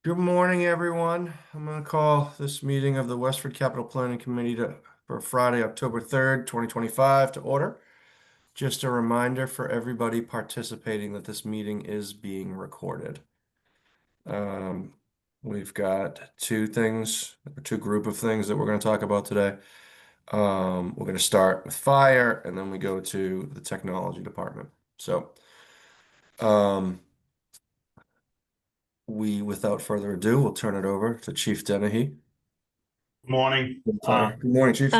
Good morning, everyone. I'm going to call this meeting of the Westford Capital Planning Committee for Friday, October 3rd, 2025 to order. Just a reminder for everybody participating that this meeting is being recorded. Um, we've got two group of things that we're going to talk about today. We're going to start with fire and then we go to the technology department. So, um, without further ado, we'll turn it over to Chief Dennehy. Morning. Good morning, Chief.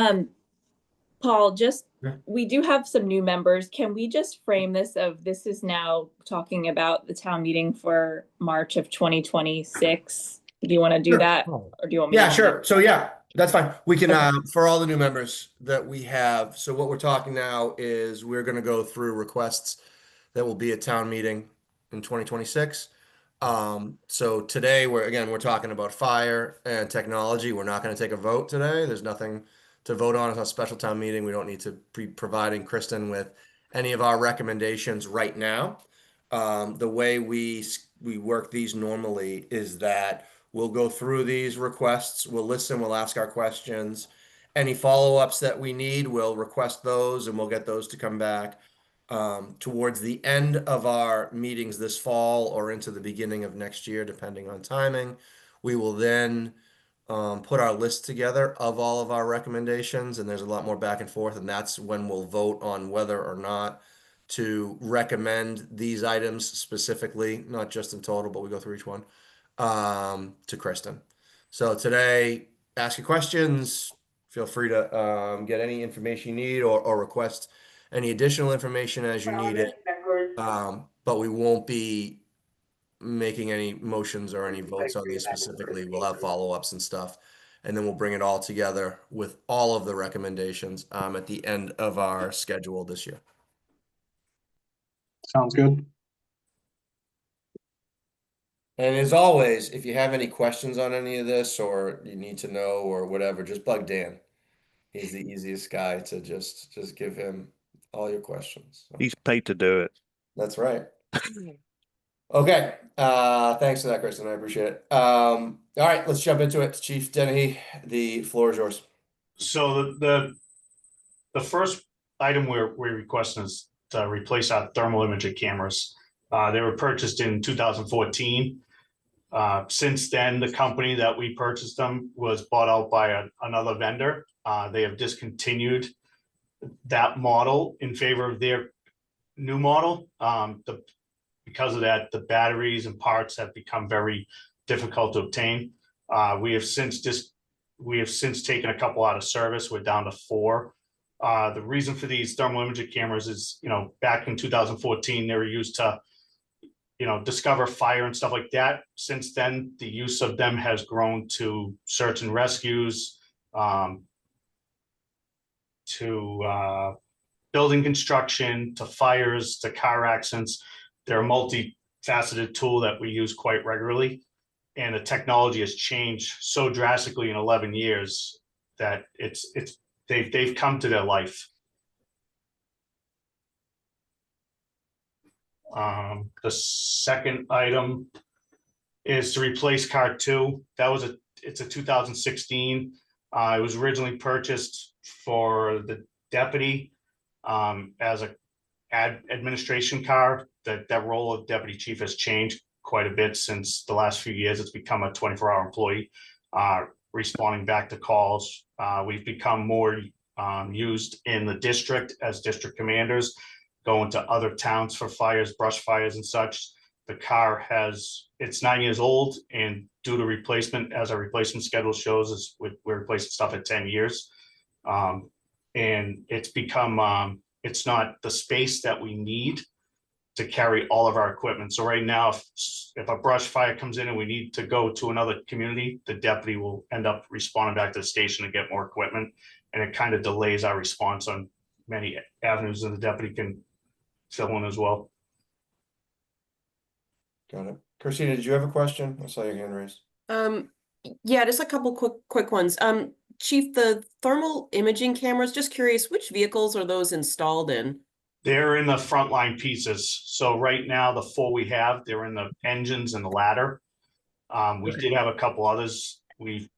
Paul, just Yeah. we do have some new members. Can we just frame this is now talking about the town meeting for March of 2026? Do you want to do Sure. that? Or do you want me Yeah, to? sure. So yeah, that's fine. We can Okay. for all the new members that we have. So what we're talking now is we're going to go through requests that will be at town meeting in 2026. So today we're talking about fire and technology. We're not going to take a vote today. There's nothing to vote on. It's a special town meeting. We don't need to be providing Kristen with any of our recommendations right now. The way we work these normally is that we'll go through these requests, we'll listen, we'll ask our questions. Any follow-ups that we need, we'll request those and we'll get those to come back. Towards the end of our meetings this fall or into the beginning of next year, depending on timing, we will then put our list together of all of our recommendations, and there's a lot more back and forth, and that's when we'll vote on whether or not to recommend these items specifically, not just in total, but we go through each one, to Kristen. So today, ask your questions. Feel free to get any information you need or request any additional information as you need it. But we won't be making any motions or any votes on these specifically. We'll have follow-ups and stuff. And then we'll bring it all together with all of the recommendations at the end of our schedule this year. Sounds good. And as always, if you have any questions on any of this or you need to know or whatever, just bug Dan. He's the easiest guy to just give him all your questions. So, He's paid to do it. that's right. Okay. Thanks for that, Kristen. I appreciate it. All right, let's jump into it. Chief Dennehy, the floor is yours. So the first item we're requesting is to replace our thermal imaging cameras. They were purchased in 2014. Since then, the company that we purchased them was bought out by another vendor. They have discontinued that model in favor of their new model. Because of that, the batteries and parts have become very difficult to obtain. We have since taken a couple out of service. We're down to 4. The reason for these thermal imaging cameras is, back in 2014, they were used to, discover fire and stuff like that. Since then, the use of them has grown to search and rescues, to building construction, to fires, to car accidents. They're a multifaceted tool that we use quite regularly. And the technology has changed so drastically in 11 years that they've come to their life. The second item is to replace car 2. It's a 2016. It was originally purchased for the deputy as a administration car. That role of deputy chief has changed quite a bit since the last few years. It's become a 24-hour employee, responding back to calls. We've become more used in the district as district commanders, going to other towns for fires, brush fires and such. The car it's 9 years old, and due to replacement, as our replacement schedule shows, we're replacing stuff at 10 years. And it's become, it's not the space that we need to carry all of our equipment. So right now, if a brush fire comes in and we need to go to another community, the deputy will end up responding back to the station to get more equipment. And it kind of delays our response on many avenues, and the deputy can fill in as well. Got it. Christina, did you have a question? I saw your hand raised. Yeah, just a couple quick ones. Chief, the thermal imaging cameras, just curious, which vehicles are those installed in? They're in the frontline pieces. So right now, the 4 we have, they're in the engines and the ladder. We Okay. did have a couple others. We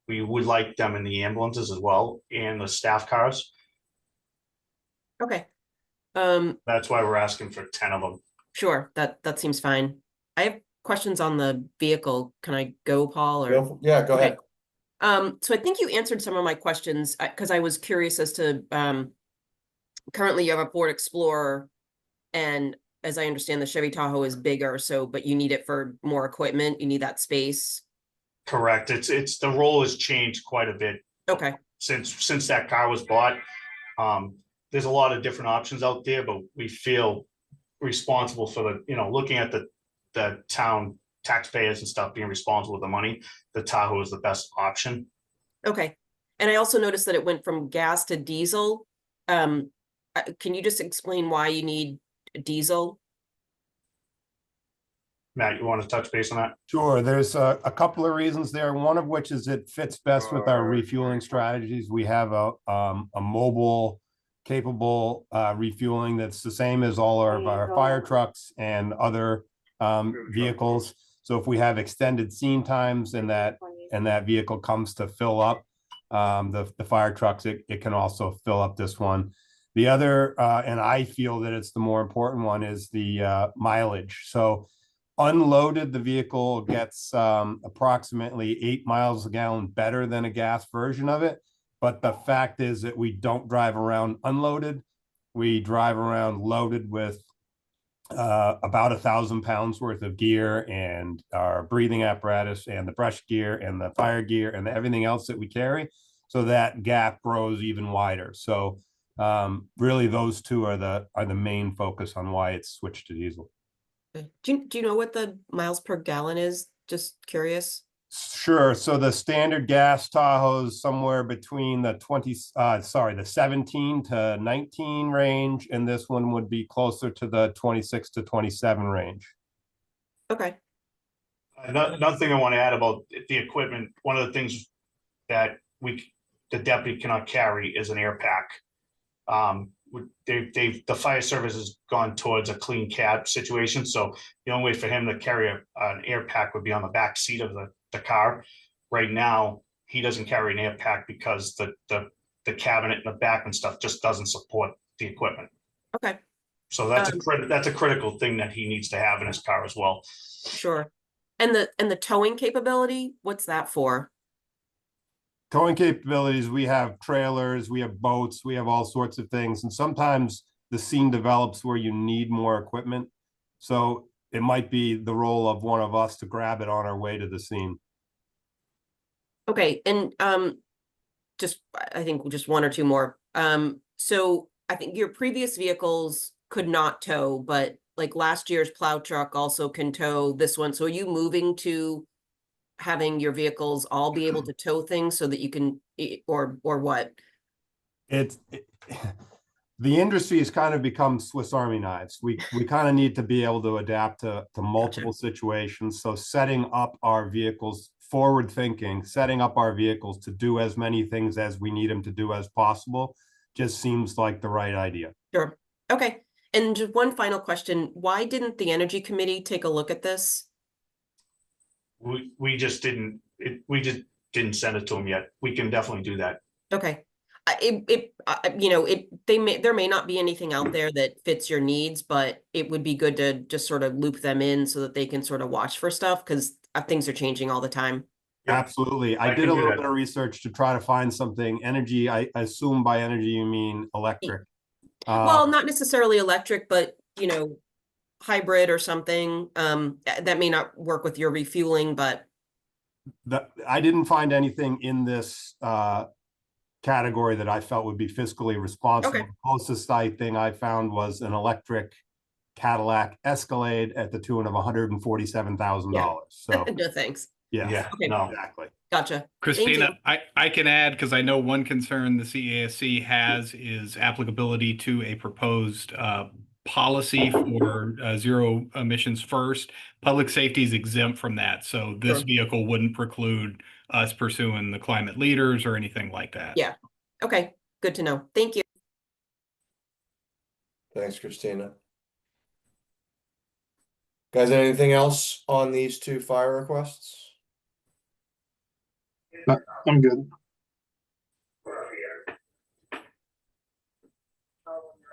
would like them in the ambulances as well and the staff cars. Okay. That's why we're asking for 10 of them. Sure, that seems fine. I have questions on the vehicle. Can I go, Paul, or? Yeah, go Okay. ahead. So I think you answered some of my questions, because I was curious as to, currently you have a Ford Explorer, and as I understand, the Chevy Tahoe is bigger, so, but you need it for more equipment, you need that space. Correct. It's the role has changed quite a bit Okay, since that car was bought. There's a lot of different options out there, but we feel responsible for looking at the town taxpayers and stuff, being responsible with the money. The Tahoe is the best option. okay. And I also noticed that it went from gas to diesel. Can you just explain why you need diesel? Matt, you want to touch base on that? Sure, there's a couple of reasons there. One of which is it fits best with our refueling strategies. We have a mobile capable refueling that's the same as all of our fire trucks and other vehicles. So if we have extended scene times and that vehicle comes to fill up the fire trucks, it can also fill up this one. The other, and I feel that it's the more important one, is the mileage. So unloaded, the vehicle gets approximately 8 miles a gallon better than a gas version of it. But the fact is that we don't drive around unloaded. We drive around loaded with about 1,000 pounds worth of gear and our breathing apparatus and the brush gear and the fire gear and everything else that we carry. So that gap grows even wider. So really those two are the main focus on why it's switched to diesel. Do you know what the miles per gallon is? Just curious. Sure. So the standard gas Tahoe is somewhere between the 17 to 19 range, and this one would be closer to the 26 to 27 range. Okay. Another thing I want to add about the equipment, one of the things that the deputy cannot carry is an air pack. The fire service has gone towards a clean cab situation, so the only way for him to carry an air pack would be on the back seat of the car. Right now, he doesn't carry an air pack because the cabinet in the back and stuff just doesn't support the equipment. Okay. So that's a critical thing that he needs to have in his car as well. Sure. And the towing capability, what's that for? Towing capabilities, we have trailers, we have boats, we have all sorts of things. And sometimes the scene develops where you need more equipment. So it might be the role of one of us to grab it on our way to the scene. Okay, and I think just one or two more. So I think your previous vehicles could not tow, but like last year's plow truck also can tow this one. So are you moving to having your vehicles all be able to tow things so that you can, or what? The industry has kind of become Swiss Army knives. We kind of need to be able to adapt to multiple situations. So setting up our vehicles, forward thinking, setting up our vehicles to do as many things as we need them to do as possible just seems like the right idea. Sure. Okay. And just one final question. Why didn't the Energy Committee take a look at this? We just didn't send it to him yet. We can definitely do that. Okay. There may not be anything out there that fits your needs, but it would be good to just sort of loop them in so that they can sort of watch for stuff, because things are changing all the time. Yep. Absolutely. I I did can a do little that. bit of research to try to find something. Energy, I assume by energy you mean electric. Well, not necessarily electric, but hybrid or something. That may not work with your refueling, but I didn't find anything in this category that I felt would be fiscally responsible. Okay. The closest thing I found was an electric Cadillac Escalade at the tune of $147,000. So no thanks. yeah, Okay. No, exactly. Gotcha. Christina, I can add, because I know one concern the CASC has is applicability to a proposed policy for zero emissions first. Public safety is exempt from that, so this Sure. vehicle wouldn't preclude us pursuing the climate leaders or anything like that. Yeah. Okay. Good to know. Thank you. Thanks, Christina. Guys, anything else on these two fire requests? I'm good.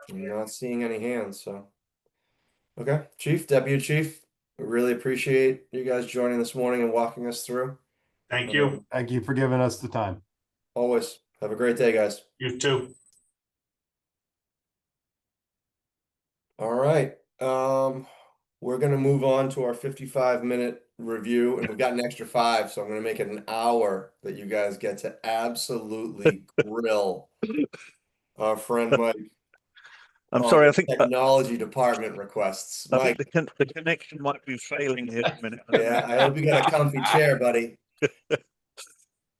I'm not seeing any hands, so. Okay, Chief, Deputy Chief, we really appreciate you guys joining this morning and walking us through. Thank you. Thank you for giving us the time. Always. Have a great day, guys. You too. All right. We're gonna move on to our 55-minute review, and we've got an extra 5, so I'm gonna make it an hour that you guys get to absolutely grill our friend Mike I'm on sorry, I the think technology department requests. I think Mike, the connection might be failing here a minute. yeah, I hope you got a comfy chair, buddy.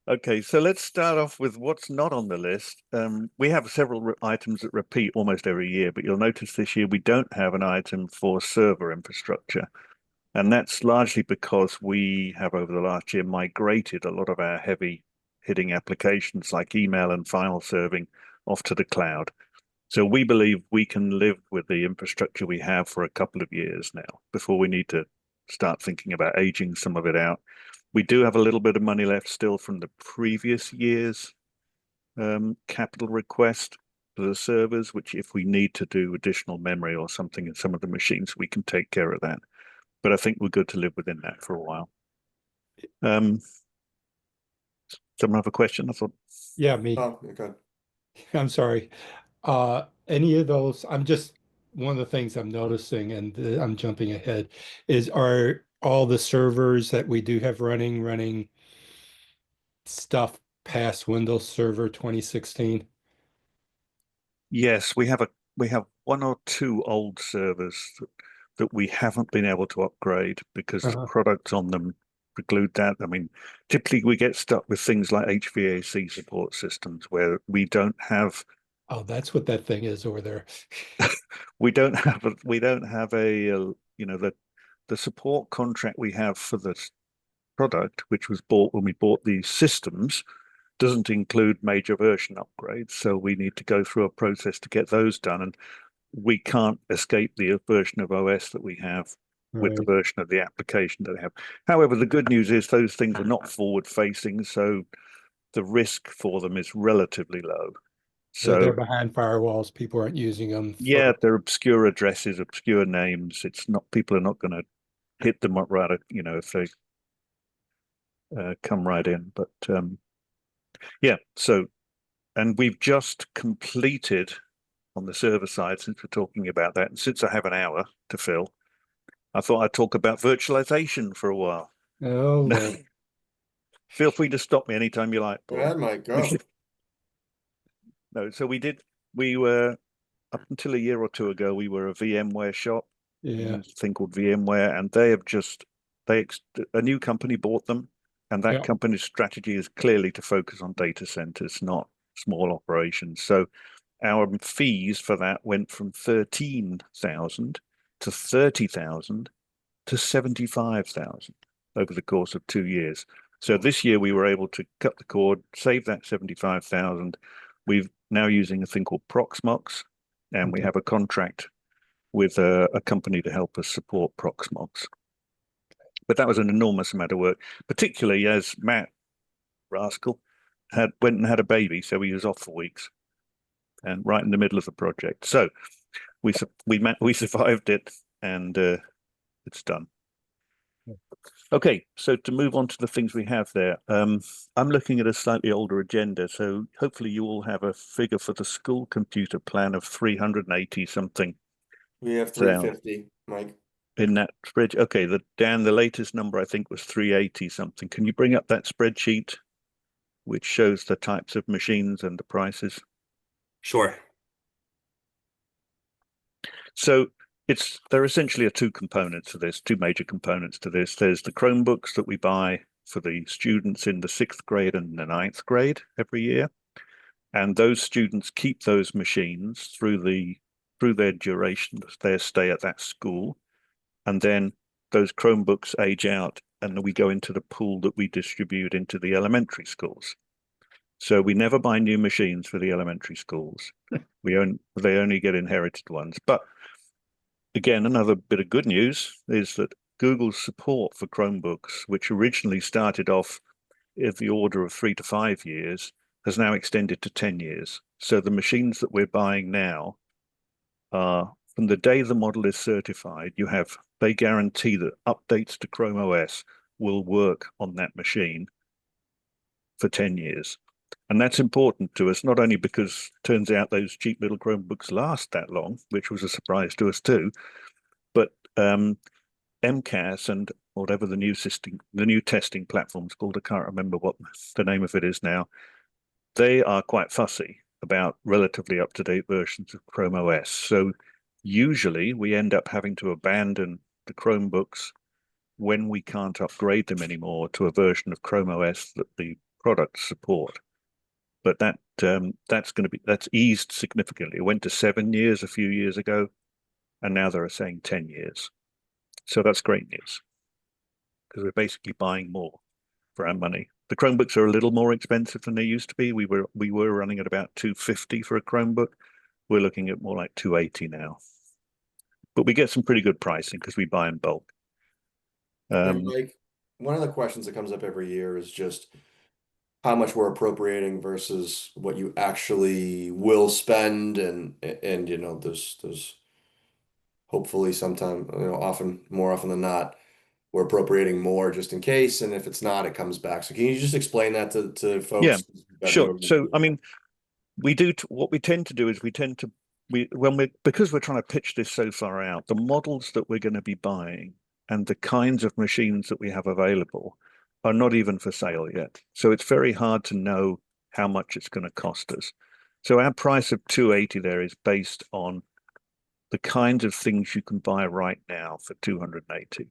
Okay, so let's start off with what's not on the list. We have several items that repeat almost every year, but you'll notice this year we don't have an item for server infrastructure. And that's largely because we have over the last year migrated a lot of our heavy hitting applications like email and file serving off to the cloud. So we believe we can live with the infrastructure we have for a couple of years now before we need to start thinking about aging some of it out. We do have a little bit of money left still from the previous year's capital request for the servers, which if we need to do additional memory or something in some of the machines, we can take care of that. But I think we're good to live within that for a while. Someone have a question? I thought. Yeah, me. Oh, okay. I'm sorry. Any of those, one of the things I'm noticing, and I'm jumping ahead, are all the servers that we do have running stuff past Windows Server 2016? Yes, we have one or two old servers that we haven't been able to upgrade because the products on them preclude that. I mean, typically we get stuck with things like HVAC support systems where we don't have. Oh, that's what that thing is over there. we don't have a the support contract we have for the product, which was bought when we bought these systems, doesn't include major version upgrades. So we need to go through a process to get those done. And we can't escape the version of OS that we have with the version of the application that they have. However, the good news is those things are not forward facing, so the risk for them is relatively low. So they're behind firewalls. People aren't using them. Yeah, they're obscure addresses, obscure names. It's not, people are not going to hit them up right, if they come right in. But yeah, so, and we've just completed on the server side, since we're talking about that, and since I have an hour to fill, I thought I'd talk about virtualization for a while. Oh, Lord. Feel free to stop me anytime you like, Go Paul. ahead, Mike, go. No, so we were, up until a year or two ago, we were a VMware shop. Yeah. A thing called VMware, and they have just, a new company bought them, and that company's strategy is clearly to focus on data centers, not small operations. So our fees for that went from 13,000 to 30,000 to 75,000 over the course of 2 years. So this year we were able to cut the cord, save that 75,000. We've now using a thing called Proxmox, and we have a contract with a company to help us support Proxmox. But that was an enormous amount of work, particularly as Matt Rascal went and had a baby, so he was off for weeks, and right in the middle of the project. So we survived it, and it's done. Okay, so to move on to the things we have there, I'm looking at a slightly older agenda, so hopefully you all have a figure for the school computer plan of 380 something. We have 350, Mike. In that spreadsheet. Okay, the latest number I think was 380 something. Can you bring up that spreadsheet which shows the types of machines and the prices? Sure. So there essentially are two major components to this. There's the Chromebooks that we buy for the students in the 6th grade and the 9th grade every year. And those students keep those machines through their duration, their stay at that school. And then those Chromebooks age out, and we go into the pool that we distribute into the elementary schools. So we never buy new machines for the elementary schools. They only get inherited ones. But again, another bit of good news is that Google's support for Chromebooks, which originally started off in the order of 3 to 5 years, has now extended to 10 years. So the machines that we're buying now are from the day the model is certified, they guarantee that updates to Chrome OS will work on that machine for 10 years. And that's important to us, not only because it turns out those cheap little Chromebooks last that long, which was a surprise to us too, but MCAS and whatever the new testing platform's called, I can't remember what the name of it is now, they are quite fussy about relatively up-to-date versions of Chrome OS. So usually we end up having to abandon the Chromebooks when we can't upgrade them anymore to a version of Chrome OS that the products support. But that's eased significantly. It went to 7 years a few years ago, and now they're saying 10 years. So that's great news because we're basically buying more for our money. The Chromebooks are a little more expensive than they used to be. We were running at about $250 for a Chromebook. We're looking at more like $280 now. But we get some pretty good pricing because we buy in bulk. And Mike, one of the questions that comes up every year is just how much we're appropriating versus what you actually will spend, and you know, there's hopefully sometime, you know, more often than not, we're appropriating more just in case, and if it's not, it comes back. So can you just explain that to Yeah, folks? sure. So I mean, what we tend to do is because we're trying to pitch this so far out, the models that we're going to be buying and the kinds of machines that we have available are not even for sale yet. So it's very hard to know how much it's going to cost us. So our price of 280 there is based on the kinds of things you can buy right now for 280.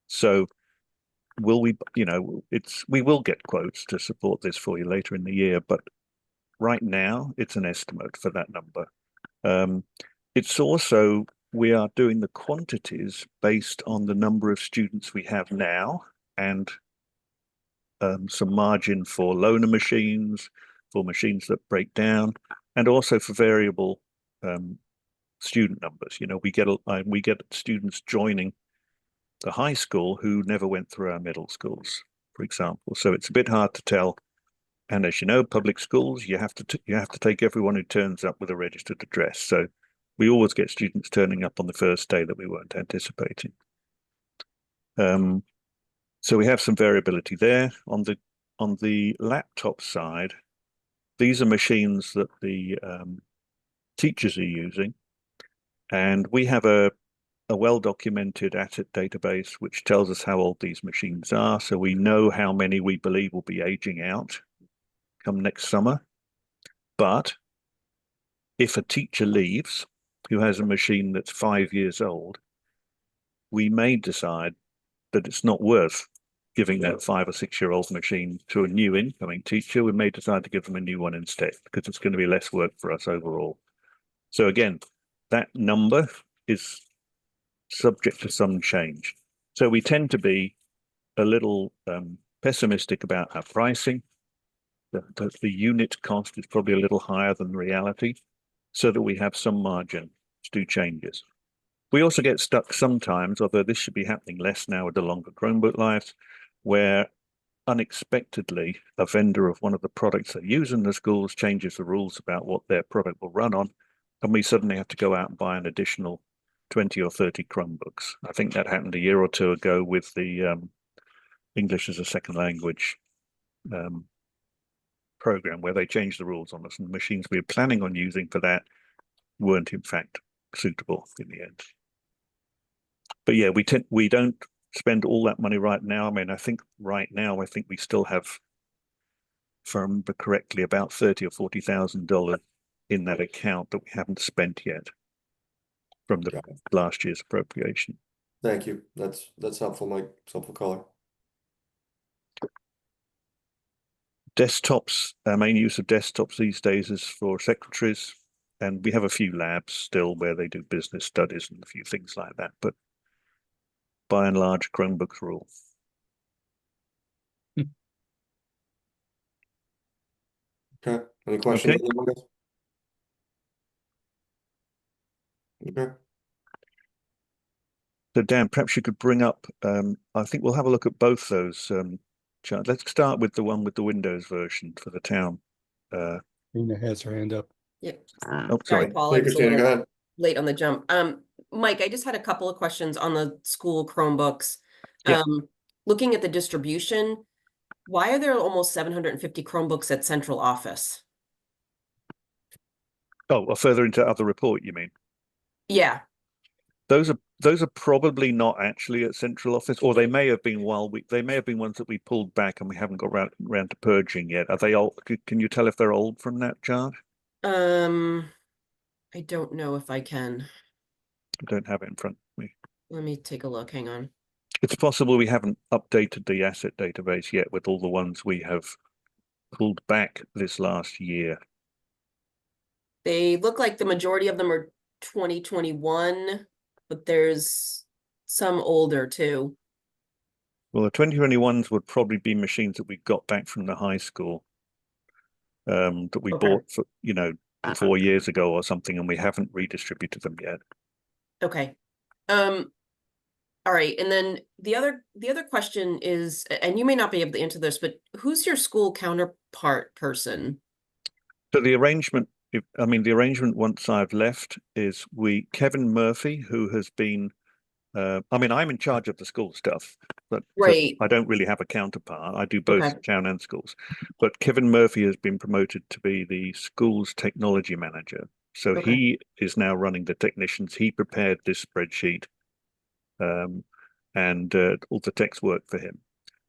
So we will get quotes to support this for you later in the year, but right now it's an estimate for that number. It's also, we are doing the quantities based on the number of students we have now and some margin for loaner machines, for machines that break down, and also for variable student numbers. You know, we get students joining the high school who never went through our middle schools, for example. So it's a bit hard to tell. And as you know, public schools, you have to take everyone who turns up with a registered address. So we always get students turning up on the first day that we weren't anticipating. So we have some variability there. On the laptop side, these are machines that the teachers are using, and we have a well-documented asset database which tells us how old these machines are, so we know how many we believe will be aging out come next summer. But if a teacher leaves who has a machine that's 5 years old, we may decide that it's not worth giving that 5 or 6 year old machine to a new incoming teacher. We may decide to give them a new one instead because it's going to be less work for us overall. So again, that number is subject to some change. So we tend to be a little pessimistic about our pricing. The unit cost is probably a little higher than reality, so that we have some margin to do changes. We also get stuck sometimes, although this should be happening less now with the longer Chromebook lives, where unexpectedly a vendor of one of the products they use in the schools changes the rules about what their product will run on, and we suddenly have to go out and buy an additional 20 or 30 Chromebooks. I think that happened a year or two ago with the English as a second language program, where they changed the rules on us, and the machines we were planning on using for that weren't in fact suitable in the end. But yeah, we don't spend all that money right now. I mean, I think right now we still have, if I remember correctly, about $30,000 or $40,000 in that account that we haven't spent yet from the last year's appropriation. Thank you. That's helpful, Mike. It's helpful color. Desktops, our main use of desktops these days is for secretaries, and we have a few labs still where they do business studies and a few things like that, but by and large, Chromebooks rule. Okay. Any questions? Okay. So Dan, perhaps you could bring up, I think we'll have a look at both those charts. Let's start with the one with the Windows version for the town. Nina has her hand up. Yeah. Oh, Sorry, sorry. Paul, I Hey, was a Christina, go little ahead. late on the jump. Mike, I just had a couple of questions on the school Chromebooks. Yeah. Looking at the distribution, why are there almost 750 Chromebooks at central office? Oh, well, further into other report, you mean? Yeah, Those are probably not actually at central office, or they may have been they may have been ones that we pulled back and we haven't got round to purging yet. Are they old? Can you tell if they're old from that charge? I don't know if I can. I don't have it in front of me. Let me take a look. Hang on. It's possible we haven't updated the asset database yet with all the ones we have pulled back this last year. They look like the majority of them are 2021, but there's some older too. Well, the 2021s would probably be machines that we got back from the high school, that we Okay. bought for, 4 years ago or something, and we haven't redistributed them yet. Okay. All right. And then the other question is, and you may not be able to answer this, but who's your school counterpart person? So the arrangement, the arrangement once I've left is Kevin Murphy, who has been, I'm in charge of the school stuff, but Right. I don't really have a counterpart. I do both Okay. town and schools. But Kevin Murphy has been promoted to be the school's technology manager. So Okay. he is now running the technicians. He prepared this spreadsheet, and all the text work for him.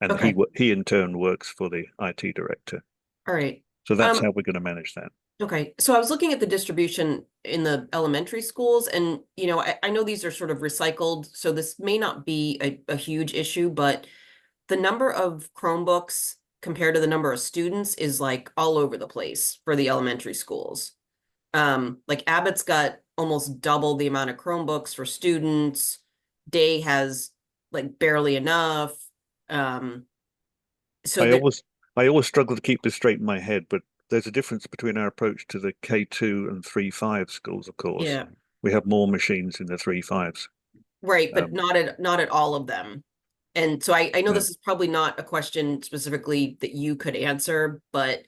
And Okay. he in turn works for the IT director. All right. So that's how we're going to manage that. Okay, so I was looking at the distribution in the elementary schools, and I know these are sort of recycled, so this may not be a huge issue, but the number of Chromebooks compared to the number of students is like all over the place for the elementary schools. Like Abbott's got almost double the amount of Chromebooks for students. Day has like barely enough. So I always struggle to keep this straight in my head, but there's a difference between our approach to the K2 and 3-5 schools, of course. yeah, We have more machines in the 3-5s. right, but not at all of them. And so I know No. this is probably not a question specifically that you could answer, but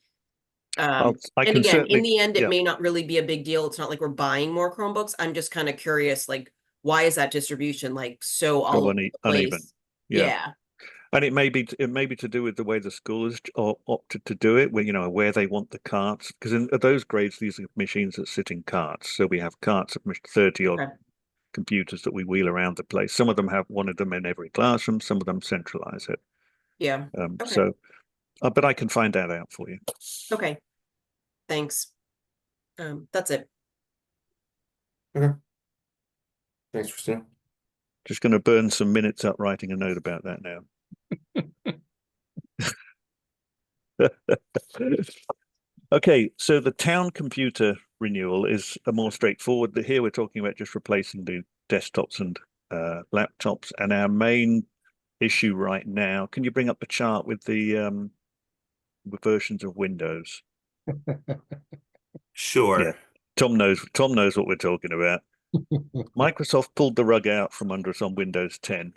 I and can again, certainly, in the end, it yeah. may not really be a big deal. It's not like we're buying more Chromebooks. I'm just kind of curious, like, why is that distribution like so all over the uneven. place? Yeah. Yeah. And it may be to do with the way the school has opted to do it, where they want the carts. Because in those grades, these are machines that sit in carts. So we have carts of 30 odd Okay. computers that we wheel around the place. Some of them have one of them in every classroom. Some of them centralize it. Yeah. Okay. So, but I can find that out for you. Okay. Thanks. That's it. Okay. Thanks, Christina. Just going to burn some minutes up writing a note about that now. Okay, so the town computer renewal is a more straightforward. Here we're talking about just replacing the desktops and laptops, and our main issue right now. Can you bring up the chart with the versions of Windows? Sure. Yeah, Tom knows what we're talking about. Microsoft pulled the rug out from under us on Windows 10.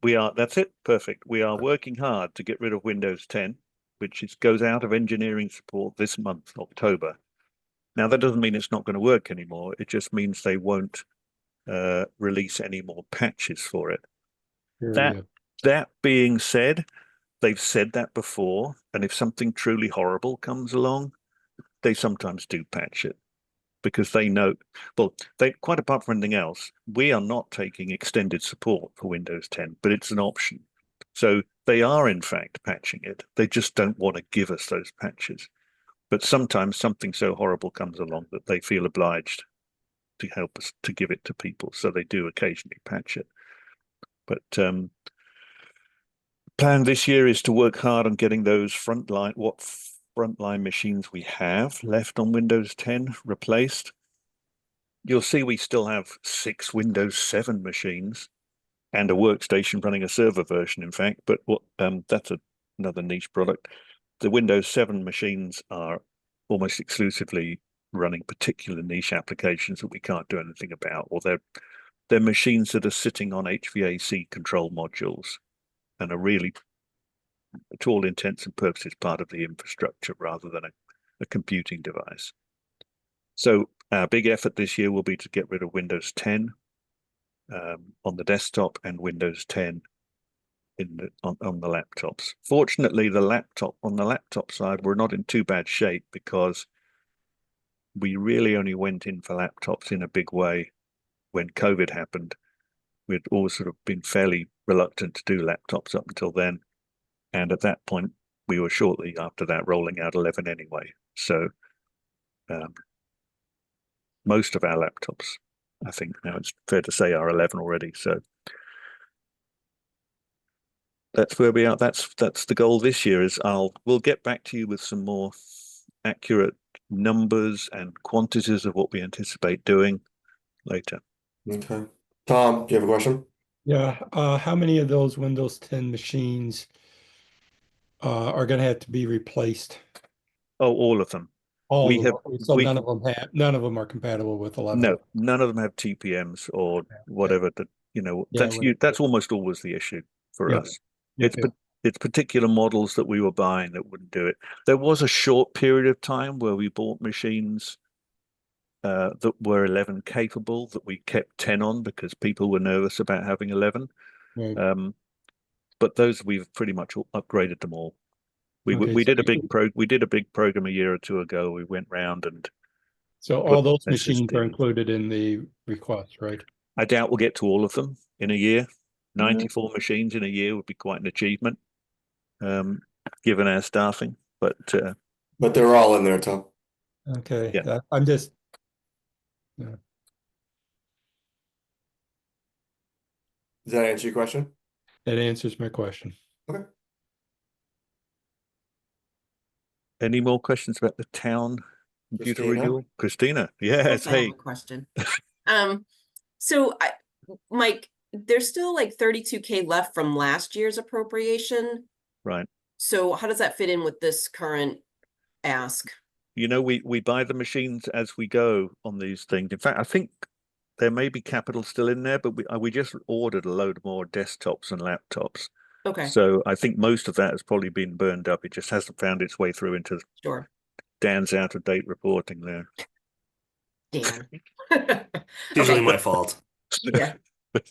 We are that's it, perfect. We are working hard to get rid of Windows 10, which goes out of engineering support this month, October. Now that doesn't mean it's not going to work anymore. It just means they won't release any more patches for it. That being said, they've said that before, and if something truly horrible comes along, they sometimes do patch it because they know, well, quite apart from anything else, we are not taking extended support for Windows 10, but it's an option. So they are in fact patching it. They just don't want to give us those patches. But sometimes something so horrible comes along that they feel obliged to help us to give it to people. So they do occasionally patch it. But plan this year is to work hard on getting those frontline machines we have left on Windows 10 replaced. You'll see we still have 6 Windows 7 machines and a workstation running a server version, in fact, but that's another niche product. The Windows 7 machines are almost exclusively running particular niche applications that we can't do anything about, or they're machines that are sitting on HVAC control modules and are really, to all intents and purposes, part of the infrastructure rather than a computing device. So our big effort this year will be to get rid of Windows 10 on the desktop and Windows 10 on the laptops. Fortunately, on the laptop side, we're not in too bad shape because we really only went in for laptops in a big way when COVID happened. We'd always sort of been fairly reluctant to do laptops up until then. And at that point, we were shortly after that rolling out 11 anyway. So most of our laptops, I think now it's fair to say, are 11 already. So that's where we are. That's the goal this year. We'll get back to you with some more accurate numbers and quantities of what we anticipate doing later. Okay. Tom, do you have a question? Yeah, how many of those Windows 10 machines are going to have to be replaced? Oh, all of them. All We of have them. So we none of them are compatible with 11. no, none of them have TPMs or whatever that, Yeah, that's almost always the issue for Yep. us. Yep, It's particular models that we were buying that wouldn't do it. There was a short period of time where we bought machines that were 11 capable that we kept 10 on because people were nervous about having 11. right. But those we've pretty much upgraded them all. Okay, We did a big program a year or two ago. We went round and so put all those machines are SSD. included in the request, right? I doubt we'll get to all of them in a year. Mm-hmm. 94 machines in a year would be quite an achievement, given our staffing. But they're all in there, Tom. Okay, Yeah. I'm just. Does that answer your question? That answers my question. Okay. any more questions about the town computer Christina? renewal? Christina, yes. I have Hey, a question. So Mike, there's still like 32K left from last year's appropriation. right. So how does that fit in with this current ask? We buy the machines as we go on these things. In fact, I think there may be capital still in there, but we just ordered a load more desktops and laptops. Okay, So I think most of that has probably been burned up. It just hasn't found its way through into sure. Dan's out of date reporting there. Dan. Usually Okay, my fault. yeah,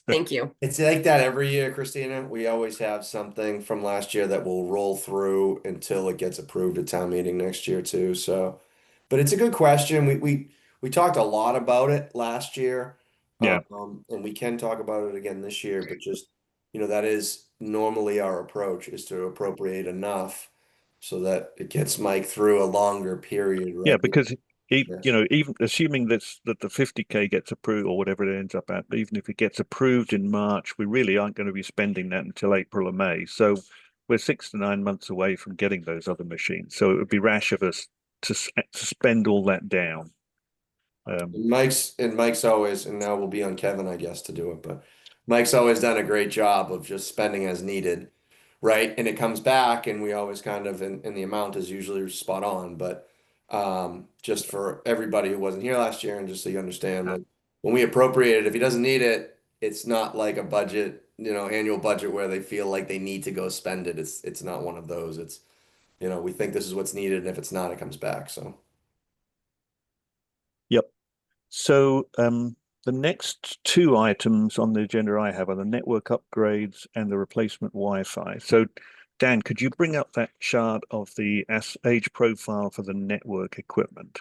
thank you. It's like that every year, Christina. We always have something from last year that will roll through until it gets approved at town meeting next year too. So, but it's a good question. We talked a lot about it last year. Yeah. And we can talk about it again this year, but just, that is normally our approach is to appropriate enough so that it gets Mike through a longer period, right? Yeah, because Yes. even assuming that the 50K gets approved or whatever it ends up at, even if it gets approved in March, we really aren't going to be spending that until April or May. So we're 6 to 9 months away from getting those other machines. So it would be rash of us to spend all that down. Mike's always, and now we'll be on Kevin, I guess, to do it, but Mike's always done a great job of just spending as needed, right? And it comes back, and we always kind of, and the amount is usually spot on, but just for everybody who wasn't here last year, and just so you understand, like when we appropriate it, if he doesn't need it, it's not like a budget, annual budget where they feel like they need to go spend it. It's not one of those. It's, we think this is what's needed, and if it's not, it comes back. So. Yep. So the next two items on the agenda I have are the network upgrades and the replacement Wi-Fi. So Dan, could you bring up that chart of the age profile for the network equipment?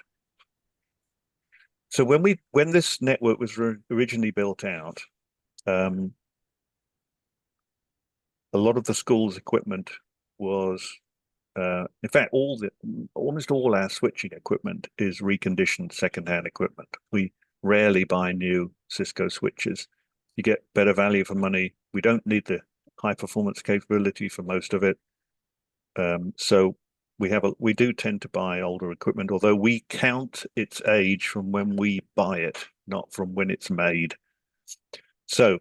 So when this network was originally built out, a lot of the school's equipment was, in fact, almost all our switching equipment is reconditioned secondhand equipment. We rarely buy new Cisco switches. You get better value for money. We don't need the high performance capability for most of it. So we do tend to buy older equipment, although we count its age from when we buy it, not from when it's made. So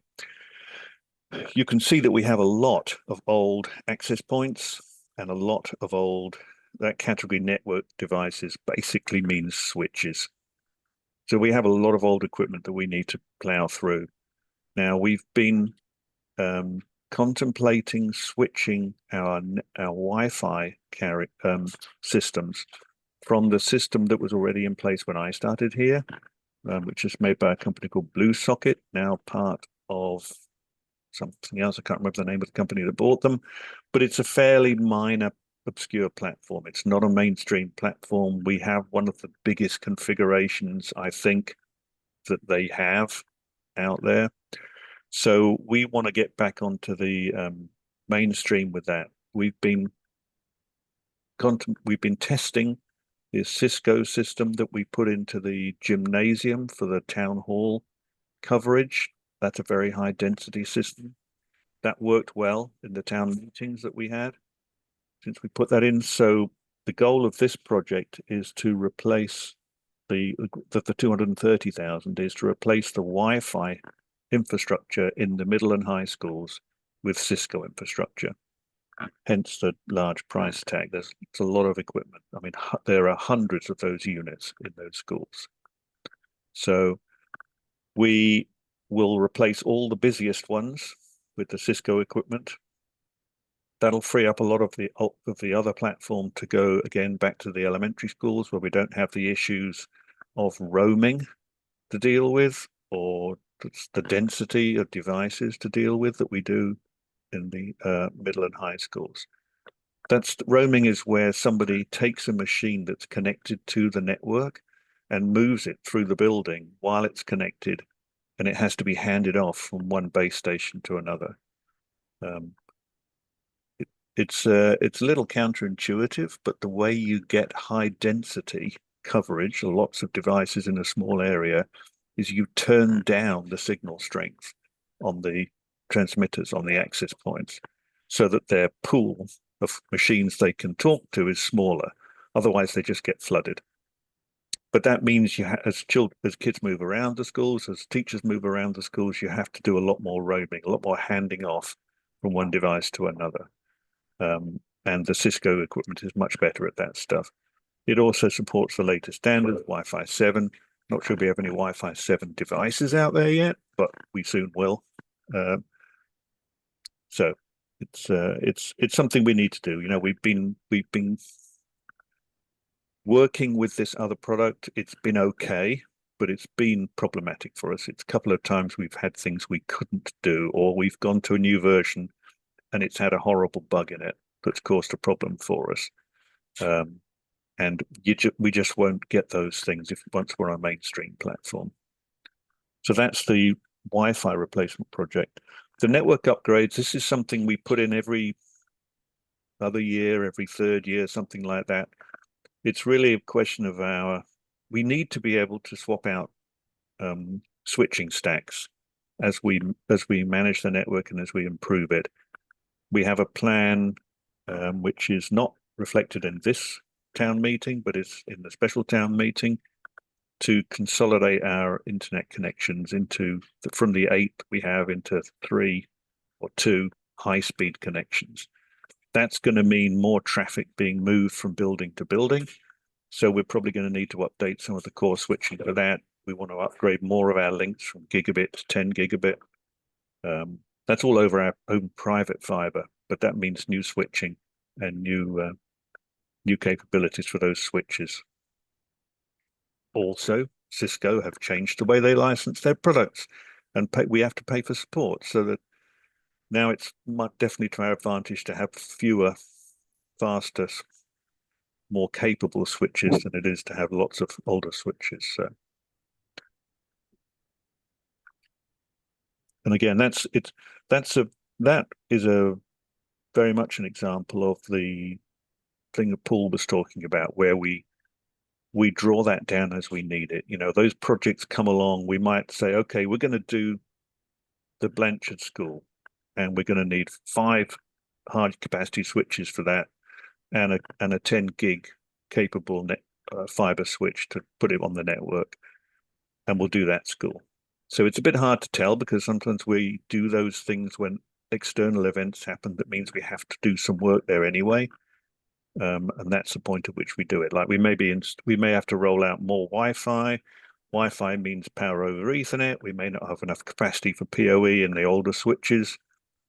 you can see that we have a lot of old access points and a lot of old that category network devices basically means switches. So we have a lot of old equipment that we need to plow through. Now we've been contemplating switching our Wi-Fi systems from the system that was already in place when I started here, which is made by a company called BlueSocket, now part of something else. I can't remember the name of the company that bought them, but it's a fairly minor, obscure platform. It's not a mainstream platform. We have one of the biggest configurations, I think, that they have out there. So we want to get back onto the mainstream with that. We've been testing the Cisco system that we put into the gymnasium for the town hall coverage. That's a very high density system. That worked well in the town meetings that we had since we put that in. So the goal of this project is to replace the 230,000 is to replace the Wi-Fi infrastructure in the middle and high schools with Cisco infrastructure. Hence the large price tag. It's a lot of equipment. I mean, there are hundreds of those units in those schools. So we will replace all the busiest ones with the Cisco equipment. That'll free up a lot of the other platform to go again back to the elementary schools where we don't have the issues of roaming to deal with, or the density of devices to deal with that we do in the middle and high schools. Roaming is where somebody takes a machine that's connected to the network and moves it through the building while it's connected, and it has to be handed off from one base station to another. It's a little counterintuitive, but the way you get high density coverage, lots of devices in a small area, is you turn down the signal strength on the transmitters, on the access points, so that their pool of machines they can talk to is smaller. Otherwise, they just get flooded. But that means as kids move around the schools, as teachers move around the schools, you have to do a lot more roaming, a lot more handing off from one device to another. And the Cisco equipment is much better at that stuff. It also supports the latest standards, Wi-Fi 7. Not sure we have any Wi-Fi 7 devices out there yet, but we soon will. So it's something we need to do. You know, we've been working with this other product. It's been okay, but it's been problematic for us. It's a couple of times we've had things we couldn't do, or we've gone to a new version and it's had a horrible bug in it that's caused a problem for us. And we just won't get those things once we're on a mainstream platform. So that's the Wi-Fi replacement project. The network upgrades, this is something we put in every other year, every third year, something like that. It's really a question of we need to be able to swap out switching stacks as we manage the network and as we improve it. We have a plan which is not reflected in this town meeting, but is in the special town meeting, to consolidate our internet connections from the 8 we have into 3 or 2 high-speed connections. That's going to mean more traffic being moved from building to building. So we're probably going to need to update some of the core switching for that. We want to upgrade more of our links from gigabit to 10 gigabit. That's all over our own private fiber, but that means new switching and new capabilities for those switches. Also, Cisco have changed the way they license their products, and we have to pay for support, so that now it's definitely to our advantage to have fewer, faster, more capable switches than it is to have lots of older switches. So, and again, that is a very much an example of the thing that Paul was talking about, where we draw that down as we need it. You know, those projects come along, we might say, okay, we're going to do the Blanchard School, and we're going to need 5 high capacity switches for that, and a 10 gig capable fiber switch to put it on the network, and we'll do that school. So it's a bit hard to tell, because sometimes we do those things when external events happen that means we have to do some work there anyway. And that's the point at which we do it. Like we may have to roll out more Wi-Fi. Wi-Fi means power over Ethernet. We may not have enough capacity for PoE in the older switches.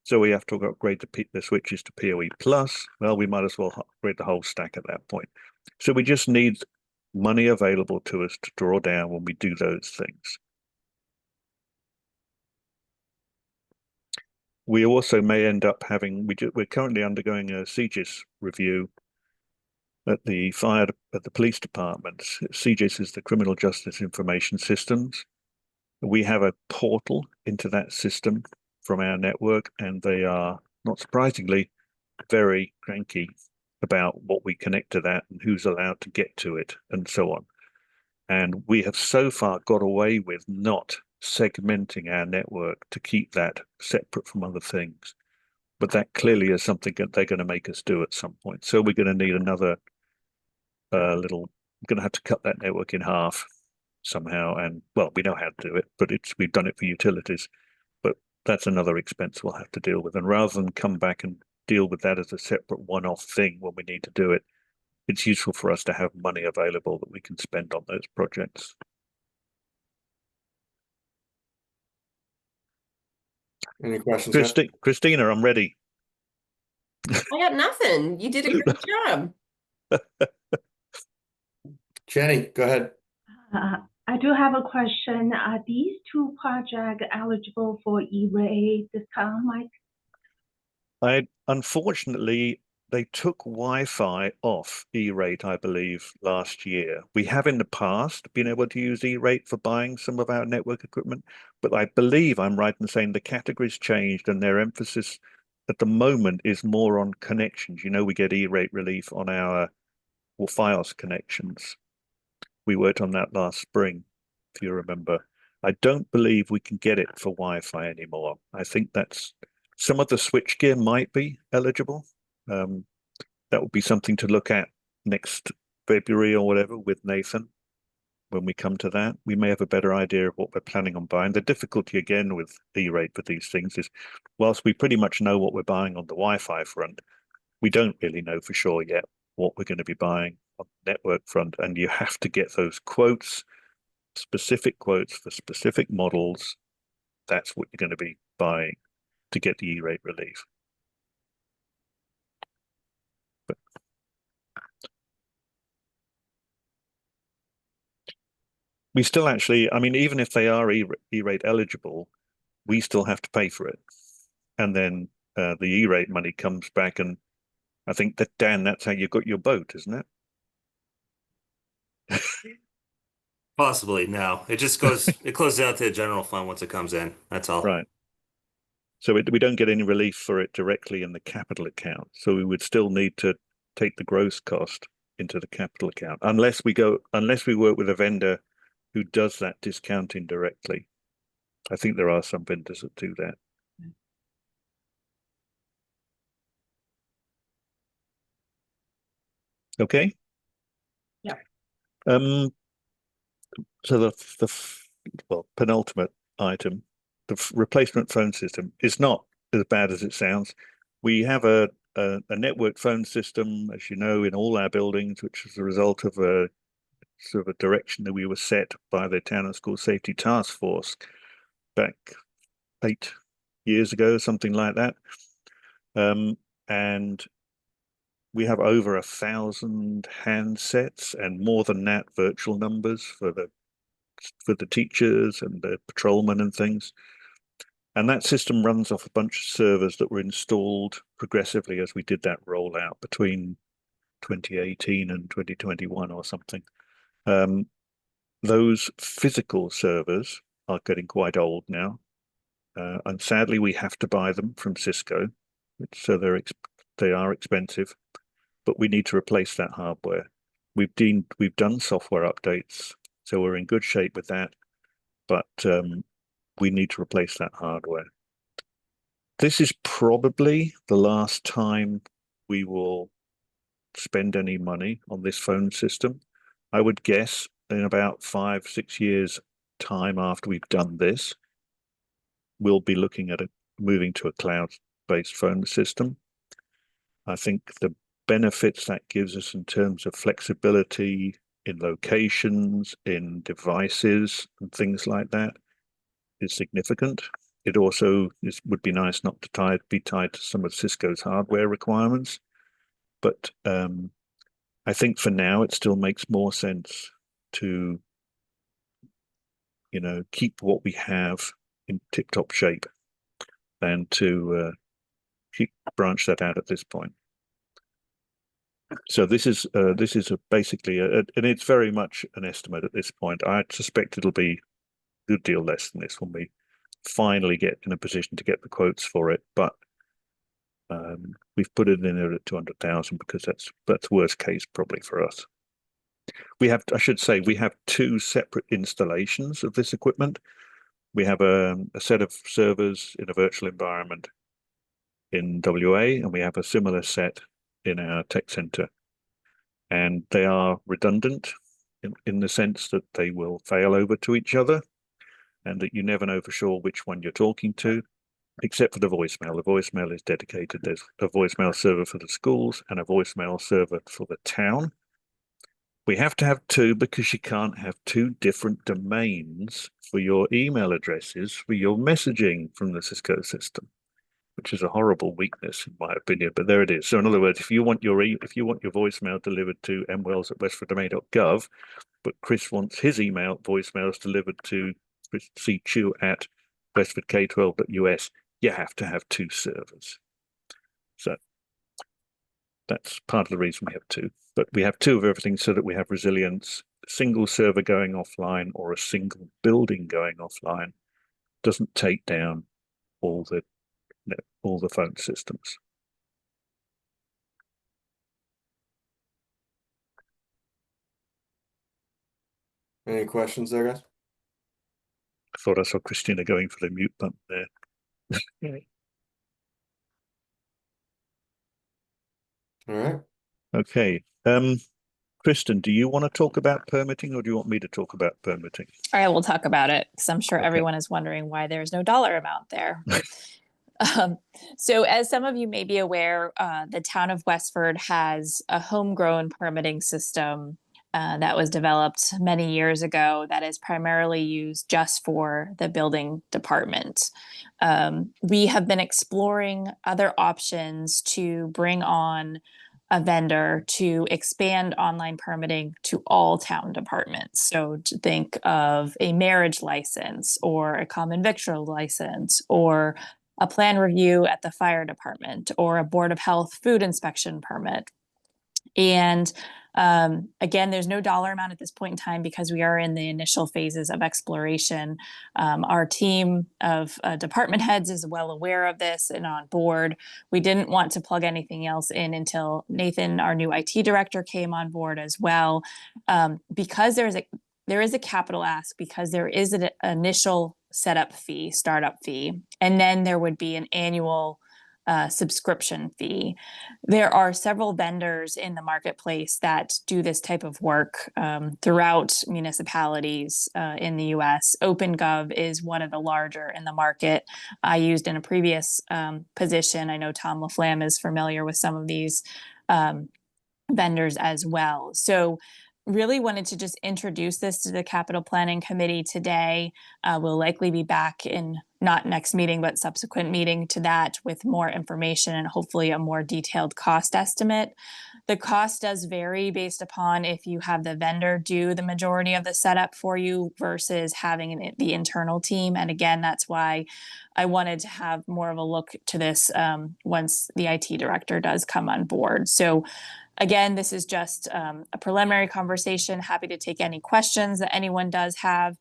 So we have to upgrade the switches to PoE plus. Well, we might as well upgrade the whole stack at that point. So we just need money available to us to draw down when we do those things. We also may end up having, we're currently undergoing a CGIS review at the police department. CGIS is the Criminal Justice Information Systems. We have a portal into that system from our network, and they are, not surprisingly, very cranky about what we connect to that and who's allowed to get to it and so on. And we have so far got away with not segmenting our network to keep that separate from other things. But that clearly is something that they're going to make us do at some point. So we're going to need another we're going to have to cut that network in half somehow. And well, we know how to do it, but we've done it for utilities. But that's another expense we'll have to deal with. And rather than come back and deal with that as a separate one-off thing when we need to do it, it's useful for us to have money available that we can spend on those projects. Any questions? Christina, I'm ready. I got nothing. You did a great job. Jenny, go ahead. I do have a question. Are these two projects eligible for E-rate discount, Mike? Unfortunately, they took Wi-Fi off E-rate, I believe, last year. We have in the past been able to use E-rate for buying some of our network equipment, but I believe I'm right in saying the categories changed and their emphasis at the moment is more on connections. You know, we get E-rate relief on our FiOS connections. We worked on that last spring, if you remember. I don't believe we can get it for Wi-Fi anymore. I think that's some of the switchgear might be eligible. That would be something to look at next February or whatever with Nathan. When we come to that, we may have a better idea of what we're planning on buying. The difficulty again with E-rate for these things is, whilst we pretty much know what we're buying on the Wi-Fi front, we don't really know for sure yet what we're going to be buying on the network front. And you have to get those quotes, specific quotes for specific models. That's what you're going to be buying to get the E-rate relief. But we still actually, I mean, even if they are E-rate eligible, we still have to pay for it. And then the E-rate money comes back, and I think that, Dan, that's how you got your boat, isn't it? Possibly, no. It just goes, it closes out to the general fund once it comes in. That's all. Right. So we don't get any relief for it directly in the capital account. So we would still need to take the gross cost into the capital account, unless we work with a vendor who does that discounting directly. I think there are some vendors that do that. Okay. Yeah. So the penultimate item, the replacement phone system, is not as bad as it sounds. We have a network phone system, as you know, in all our buildings, which is a result of a sort of a direction that we were set by the Town and School Safety Task Force back 8 years ago, something like that. And we have over 1,000 handsets and more than that virtual numbers for the teachers and the patrolmen and things. And that system runs off a bunch of servers that were installed progressively as we did that rollout between 2018 and 2021 or something. Those physical servers are getting quite old now. And sadly, we have to buy them from Cisco. So they are expensive, but we need to replace that hardware. We've done software updates, so we're in good shape with that, but we need to replace that hardware. This is probably the last time we will spend any money on this phone system. I would guess in about 5-6 years' time after we've done this, we'll be looking at moving to a cloud-based phone system. I think benefits that gives us in terms of flexibility in locations, in devices, and things like that is significant. It also would be nice not to be tied to some of Cisco's hardware requirements. But I think for now, it still makes more sense to, keep what we have in tip-top shape than to branch that out at this point. So this is basically and it's very much an estimate at this point. I suspect it'll be a good deal less than this when we finally get in a position to get the quotes for it. But we've put it in there at 200,000 because that's worst case probably for us. I should say, we have two separate installations of this equipment. We have a set of servers in a virtual environment in WA, and we have a similar set in our tech center. And they are redundant in the sense that they will fail over to each other, and that you never know for sure which one you're talking to, except for the voicemail. The voicemail is dedicated. There's a voicemail server for the schools and a voicemail server for the town. We have to have two because you can't have two different domains for your email addresses for your messaging from the Cisco system, which is a horrible weakness in my opinion, but there it is. So in other words, if you want your voicemail delivered to mwells@westfordma.gov, but Chris wants his voicemails delivered to cq@westfordk12.us, you have to have two servers. So that's part of the reason we have two. But we have two of everything so that we have resilience. A single server going offline or a single building going offline doesn't take down all the phone systems. Any questions there, guys? I thought I saw Christina going for the mute button there. All right. Okay. Kristen, do you want to talk about permitting, or do you want me to talk about permitting? I will talk about it because I'm sure Okay. everyone is wondering why there's no dollar amount there. So as some of you may be aware, the town of Westford has a homegrown permitting system that was developed many years ago that is primarily used just for the building department. We have been exploring other options to bring on a vendor to expand online permitting to all town departments. So to think of a marriage license or a common victual license or a plan review at the fire department or a Board of Health food inspection permit. And again, there's no dollar amount at this point in time because we are in the initial phases of exploration. Our team of department heads is well aware of this and on board. We didn't want to plug anything else in until Nathan, our new IT director, came on board as well, because there is a capital ask, because there is an initial setup fee, startup fee, and then there would be an annual subscription fee. There are several vendors in the marketplace that do this type of work throughout municipalities in the US. OpenGov is one of the larger in the market. I used in a previous position. I know Tom LaFlamme is familiar with some of these vendors as well. So really wanted to just introduce this to the capital planning committee today. We'll likely be back in not next meeting, but subsequent meeting to that with more information and hopefully a more detailed cost estimate. The cost does vary based upon if you have the vendor do the majority of the setup for you versus having the internal team. And again, that's why I wanted to have more of a look to this once the IT director does come on board. So again, this is just a preliminary conversation. Happy to take any questions that anyone does have.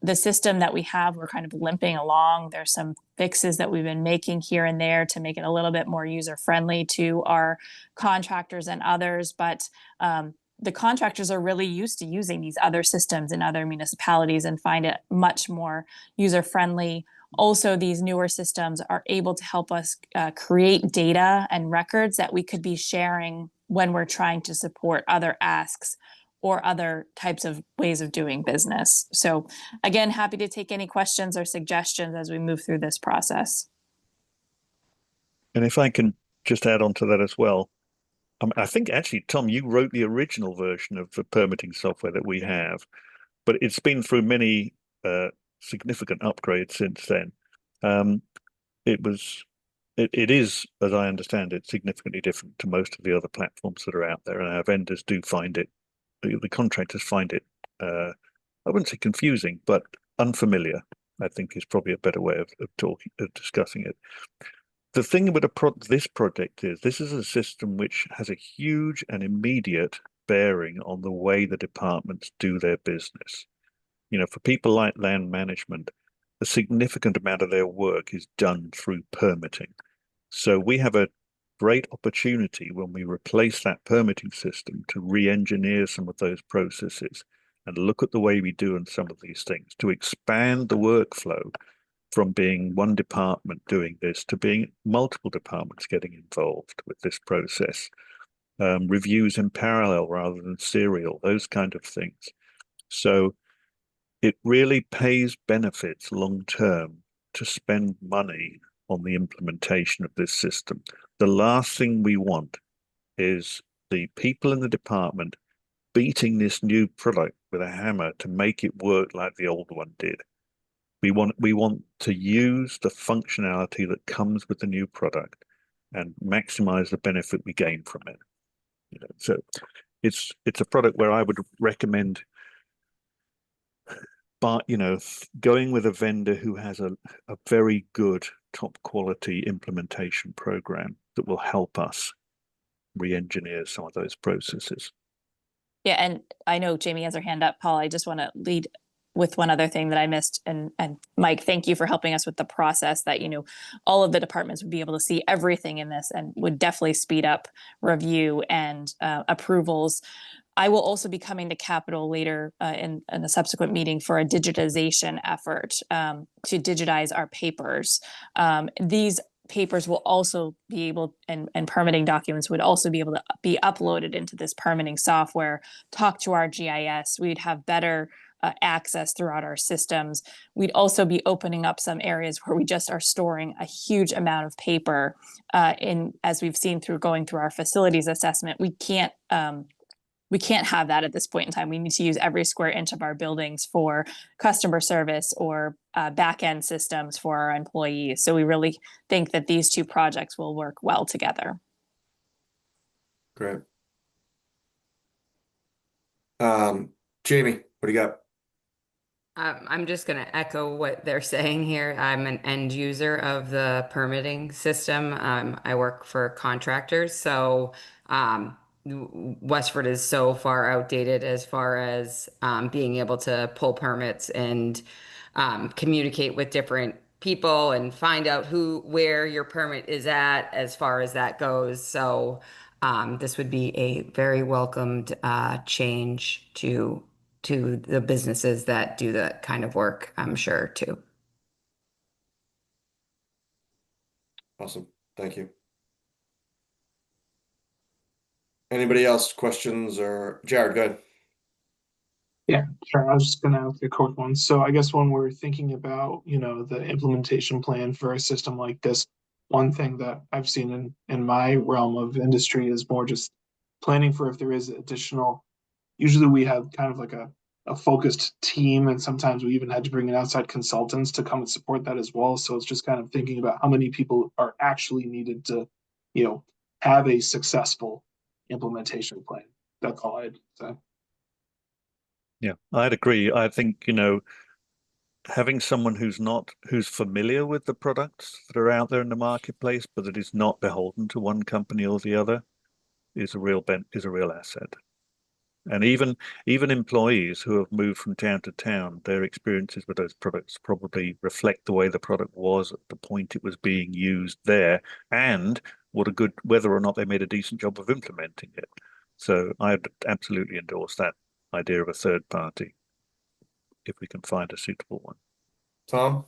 The system that we have, we're kind of limping along. There's some fixes that we've been making here and there to make it a little bit more user-friendly to our contractors and others. But the contractors are really used to using these other systems in other municipalities and find it much more user-friendly. Also, these newer systems are able to help us create data and records that we could be sharing when we're trying to support other asks or other types of ways of doing business. So again, happy to take any questions or suggestions as we move through this process. And if I can just add on to that as well, I think actually, Tom, you wrote the original version of the permitting software that we have, but it's been through many significant upgrades since then. It is, as I understand it, significantly different to most of the other platforms that are out there, and our vendors do find it, the contractors find it, I wouldn't say confusing, but unfamiliar, I think is probably a better way of discussing it. The thing with this project is this is a system which has a huge and immediate bearing on the way the departments do their business. You know, for people like land management, a significant amount of their work is done through permitting. So we have a great opportunity when we replace that permitting system to re-engineer some of those processes and look at the way we do on some of these things, to expand the workflow from being one department doing this to being multiple departments getting involved with this process. Reviews in parallel rather than serial, those kind of things. So it really pays benefits long term to spend money on the implementation of this system. The last thing we want is the people in the department beating this new product with a hammer to make it work like the old one did. We want to use the functionality that comes with the new product and maximize the benefit we gain from it. You know, so it's a product where I would recommend, but going with a vendor who has a very good top quality implementation program that will help us re-engineer some of those processes. Yeah, and I know Jamie has her hand up. Paul, I just want to lead with one other thing that I missed. And Mike, thank you for helping us with the process that, all of the departments would be able to see everything in this and would definitely speed up review and approvals. I will also be coming to Capitol later in a subsequent meeting for a digitization effort to digitize our papers. These papers will also be able, and permitting documents would also be able to be uploaded into this permitting software, talk to our GIS. We'd have better access throughout our systems. We'd also be opening up some areas where we just are storing a huge amount of paper. As we've seen through going through our facilities assessment, we can't have that at this point in time. We need to use every square inch of our buildings for customer service or back-end systems for our employees. So we really think that these two projects will work well together. Great. Jamie, what do you got? I'm just going to echo what they're saying here. I'm an end user of the permitting system. I work for contractors, so Westford is so far outdated as far as being able to pull permits and communicate with different people and find out where your permit is at as far as that goes. So this would be a very welcomed change to the businesses that do that kind of work, I'm sure, too. Awesome. Thank you. Anybody else? Questions or Jared, go ahead. Yeah, sure. I was just going to ask a quick one. So I guess when we're thinking about, the implementation plan for a system like this, one thing that I've seen in my realm of industry is more just planning for if there is additional. Usually we have kind of like a focused team, and sometimes we even had to bring in outside consultants to come and support that as well. So it's just kind of thinking about how many people are actually needed to, have a successful implementation plan. That's all I'd say. Yeah, I'd agree. I think, having someone who's familiar with the products that are out there in the marketplace, but that is not beholden to one company or the other, is a real asset. And even employees who have moved from town to town, their experiences with those products probably reflect the way the product was at the point it was being used there, and whether or not they made a decent job of implementing it. So I'd absolutely endorse that idea of a third party if we can find a suitable one. Tom?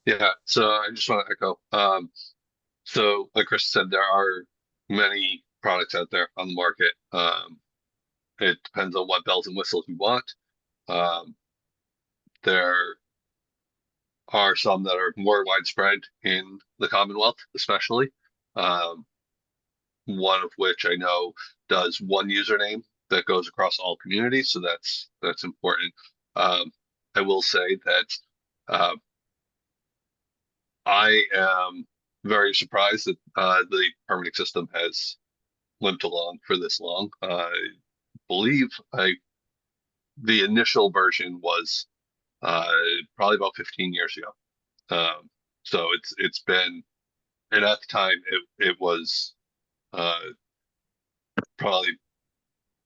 Yeah, so I just want to echo. So like Chris said, there are many products out there on the market. It depends on what bells and whistles you want. There are some that are more widespread in the Commonwealth, especially. one of which I know does one username that goes across all communities, so that's important. I will say that I am very surprised that the permitting system has limped along for this long. I believe the initial version was probably about 15 years ago. So it's been, and at the time it was probably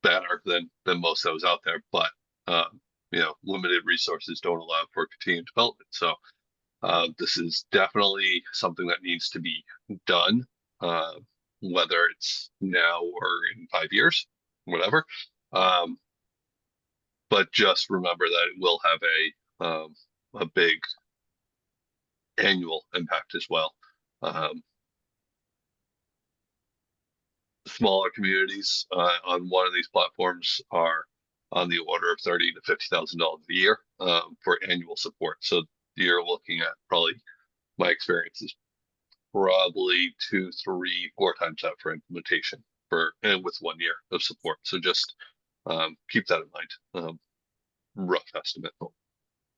better than most that was out there, but limited resources don't allow for continued development. So this is definitely something that needs to be done, whether it's now or in 5 years, whatever. But just remember that it will have a big annual impact as well. Smaller communities on one of these platforms are on the order of $30,000 to $50,000 a year for annual support. So you're looking at probably, my experience is probably 2, 3, 4 times that for implementation and with 1 year of support. So just keep that in mind. Rough estimate.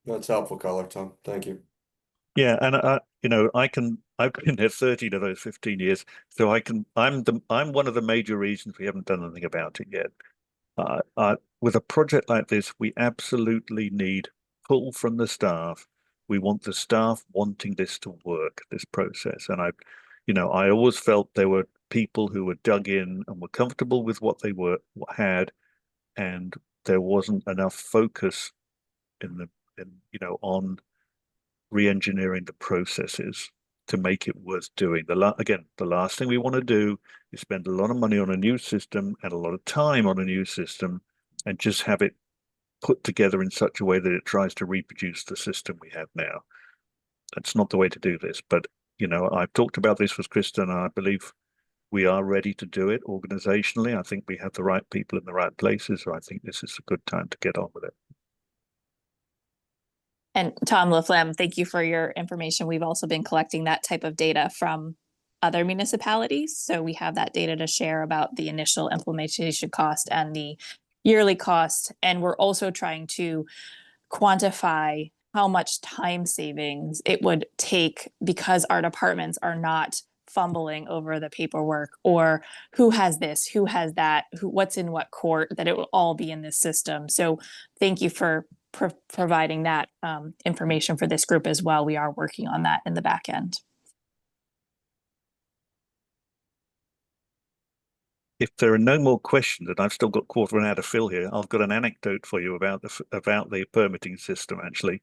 That's helpful color, Tom. Thank you. Yeah, and I've been there 13 of those 15 years, so I'm one of the major reasons we haven't done anything about it yet. With a project like this, we absolutely need pull from the staff. We want the staff wanting this to work, this process. And I always felt there were people who were dug in and were comfortable with what they had, and there wasn't enough focus on re-engineering the processes to make it worth doing. The last thing we want to do is spend a lot of money on a new system and a lot of time on a new system and just have it put together in such a way that it tries to reproduce the system we have now. That's not the way to do this. But, I've talked about this with Kristen, and I believe we are ready to do it organizationally. I think we have the right people in the right places. So I think this is a good time to get on with it. And Tom Laflamme, thank you for your information. We've also been collecting that type of data from other municipalities. So we have that data to share about the initial implementation cost and the yearly cost. And we're also trying to quantify how much time savings it would take because our departments are not fumbling over the paperwork or who has this, who has that, what's in what court, that it will all be in this system. So thank you for providing that information for this group as well. We are working on that in the back end. If there are no more questions, and I've still got quarter of an hour to fill here, I've got an anecdote for you about the permitting system. Actually,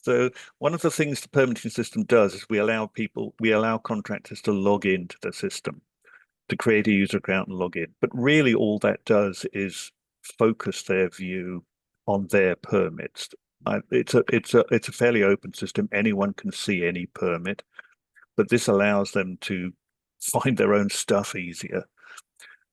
so one of the things the permitting system does is we allow contractors to log into the system, to create a user account and log in. But really, all that does is focus their view on their permits. It's a fairly open system. Anyone can see any permit, but this allows them to find their own stuff easier.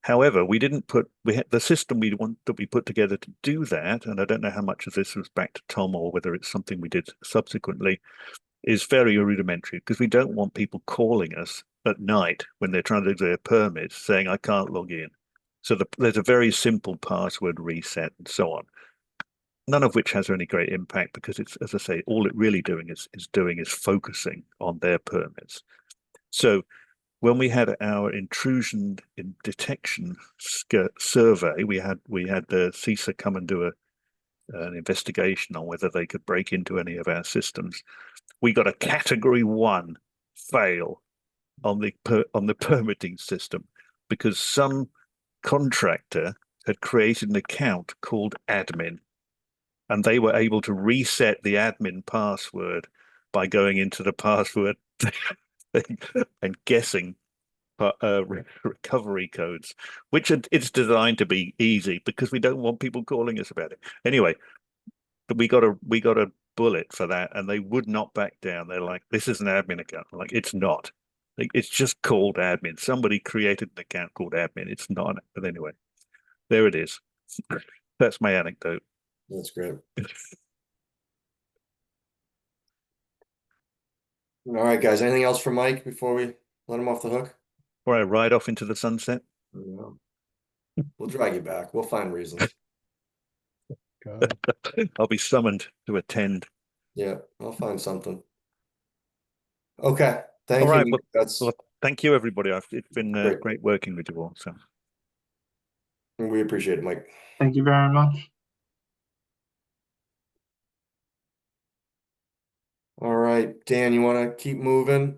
However, the system that we put together to do that, and I don't know how much of this was back to Tom or whether it's something we did subsequently, is very rudimentary because we don't want people calling us at night when they're trying to do their permits saying, I can't log in. So there's a very simple password reset and so on. None of which has any great impact because it's, as I say, all it really doing is focusing on their permits. So when we had our intrusion in detection survey, we had the CISA come and do an investigation on whether they could break into any of our systems. We got a category 1 fail on the permitting system because some contractor had created an account called admin, and they were able to reset the admin password by going into the password and guessing recovery codes, which it's designed to be easy because we don't want people calling us about it. Anyway, we got a bullet for that, and they would not back down. They're like, "This is an admin account." I'm like, it's not. It's just called admin. Somebody created an account called admin. It's not. But anyway, there it is. That's my anecdote. That's great. All right, guys. Anything else for Mike before we Let him off the hook? Before I ride off into the sunset? No. We'll drag you back. We'll find reasons. God. I'll be summoned to attend. Yeah, I'll find something. Okay, All thank right. you. Well, That's well, thank you, everybody. It's been great. great working with you all. So. We appreciate it, Mike. Thank you very much. All right, Dan, you want to keep moving?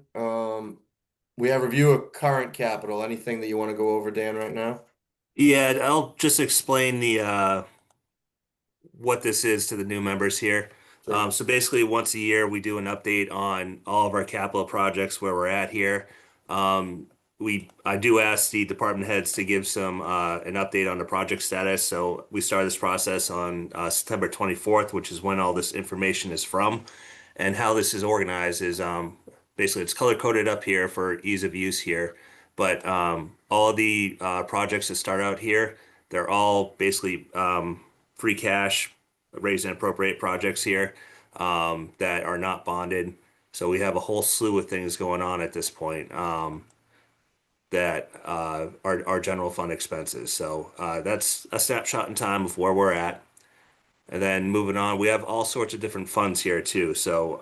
We have review of current capital. Anything that you want to go over, Dan, right now? Yeah, I'll just explain the what this is to the new members here. Sure. So basically, once a year, we do an update on all of our capital projects where we're at here. I do ask the department heads to give some an update on the project status. So we started this process on September 24th, which is when all this information is from. And how this is organized is basically it's color coded up here for ease of use here. But all the projects that start out here, they're all basically free cash, raise and appropriate projects here that are not bonded. So we have a whole slew of things going on at this point that are general fund expenses. So that's a snapshot in time of where we're at. And then moving on, we have all sorts of different funds here too. So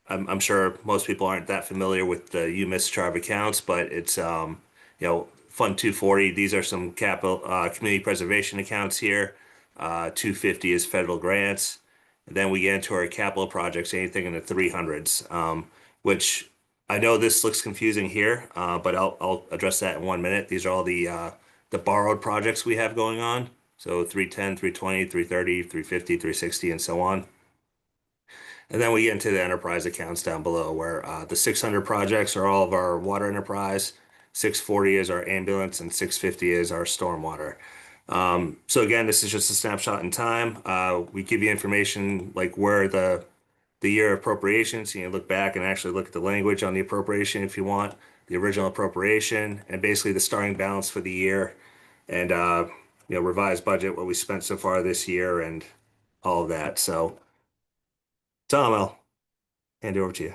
I'm sure most people aren't that familiar with the UMIS chart of accounts, but it's Fund 240. These are some capital community preservation accounts here. 250 is federal grants. And then we get into our capital projects, anything in the 300s, which I know this looks confusing here, but I'll address that in 1 minute. These are all the borrowed projects we have going on. So 310, 320, 330, 350, 360, and so on. And then we get into the enterprise accounts down below where the 600 projects are all of our water enterprise, 640 is our ambulance, and 650 is our stormwater. So again, this is just a snapshot in time. We give you information like where the year appropriations, you can look back and actually look at the language on the appropriation if you want, the original appropriation, and basically the starting balance for the year, and revised budget, what we spent so far this year, and all of that. So, Tom, I'll hand it over to you.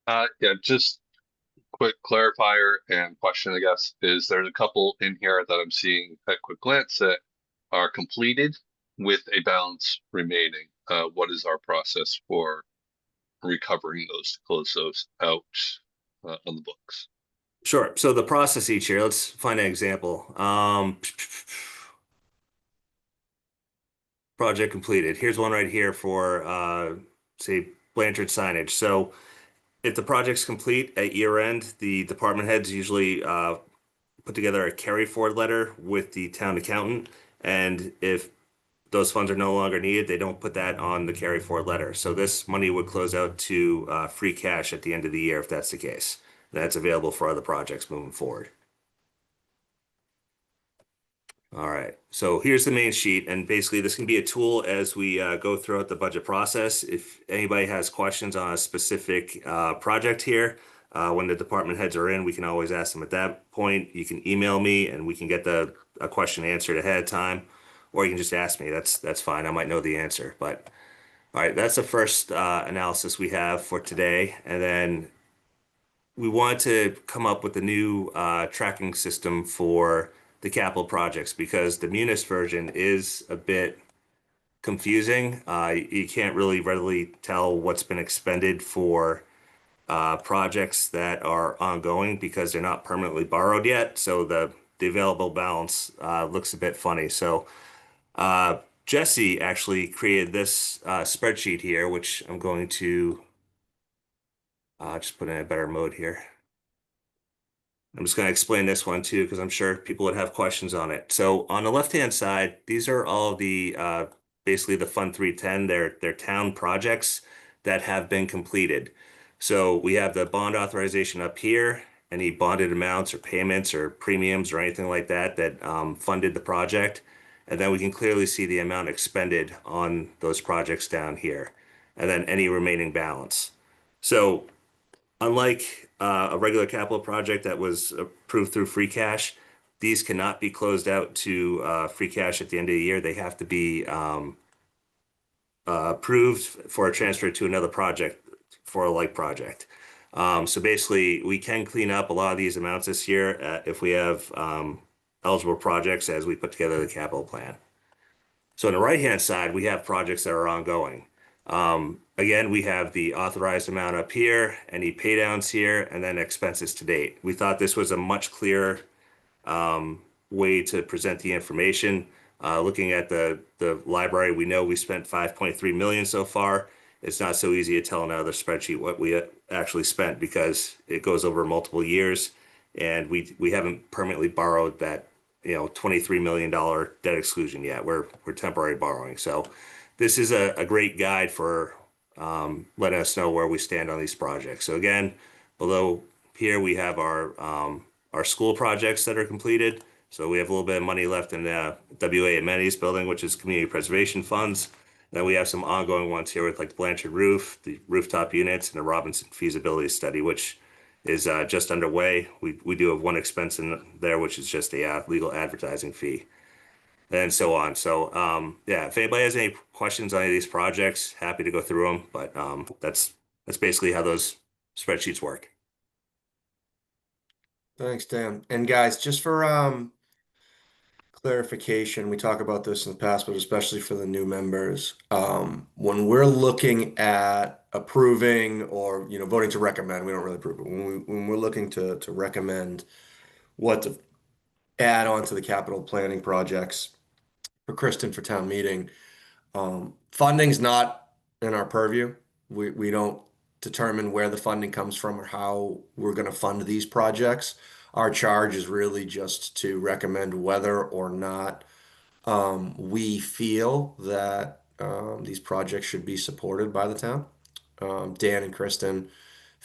Yeah, just quick clarifier and question, I guess, is there's a couple in here that I'm seeing at quick glance that are completed with a balance remaining. What is our process for recovering those to close those out on the books? Sure. So the process each year, let's find an example. Project completed. Here's one right here for, say, Blanchard signage. So if the project's complete at year end, the department heads usually put together a carry forward letter with the town accountant. And if those funds are no longer needed, they don't put that on the carry forward letter. So this money would close out to free cash at the end of the year if that's the case. That's available for other projects moving forward. All right, so here's the main sheet, and basically this can be a tool as we go throughout the budget process. If anybody has questions on a specific project here, when the department heads are in, we can always ask them at that point. You can email me and we can get a question answered ahead of time, or you can just ask me. That's fine. I might know the answer, but all right, that's the first analysis we have for today, and then we wanted to come up with a new tracking system for the capital projects because the Munis version is a bit confusing. You can't really readily tell what's been expended for projects that are ongoing because they're not permanently borrowed yet. So the available balance looks a bit funny. So Jesse actually created this spreadsheet here, which I'm going to just put in a better mode here. I'm just going to explain this one too, because I'm sure people would have questions on it. So on the left-hand side, these are all of the basically the Fund 310, they're town projects that have been completed. So we have the bond authorization up here, any bonded amounts or payments or premiums or anything like that that funded the project. And then we can clearly see the amount expended on those projects down here, and then any remaining balance. So unlike a regular capital project that was approved through free cash, these cannot be closed out to free cash at the end of the year. They have to be approved for a transfer to another project for a like project. So basically, we can clean up a lot of these amounts this year if we have eligible projects as we put together the capital plan. So on the right-hand side, we have projects that are ongoing. Again, we have the authorized amount up here, any pay downs here, and then expenses to date. We thought this was a much clearer way to present the information. Looking at the library, we know we spent 5.3 million so far. It's not so easy to tell in another spreadsheet what we actually spent because it goes over multiple years, and we haven't permanently borrowed that $23 million debt exclusion yet. We're temporary borrowing. So this is a great guide for letting us know where we stand on these projects. So again, below here we have our school projects that are completed. So we have a little bit of money left in the WA amenities building, which is community preservation funds. Then we have some ongoing ones here with like the Blanchard roof, the rooftop units, and the Robinson feasibility study, which is just underway. We do have one expense in there, which is just a legal advertising fee, and so on. So yeah, if anybody has any questions on any of these projects, happy to go through them. But that's basically how those spreadsheets work. Thanks, Dan. And guys, just for clarification, we talk about this in the past, but especially for the new members, when we're looking at approving or voting to recommend, we don't really approve it. When we're looking to recommend what to add on to the capital planning projects for Kristen for town meeting, funding's not in our purview. We don't determine where the funding comes from or how we're going to fund these projects. Our charge is really just to recommend whether or not we feel that these projects should be supported by the town. Dan and Kristen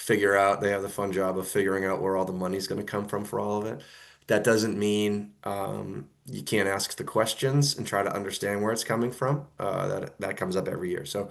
they have the fun job of figuring out where all the money's going to come from for all of it. That doesn't mean you can't ask the questions and try to understand where it's coming from. That comes up every year. So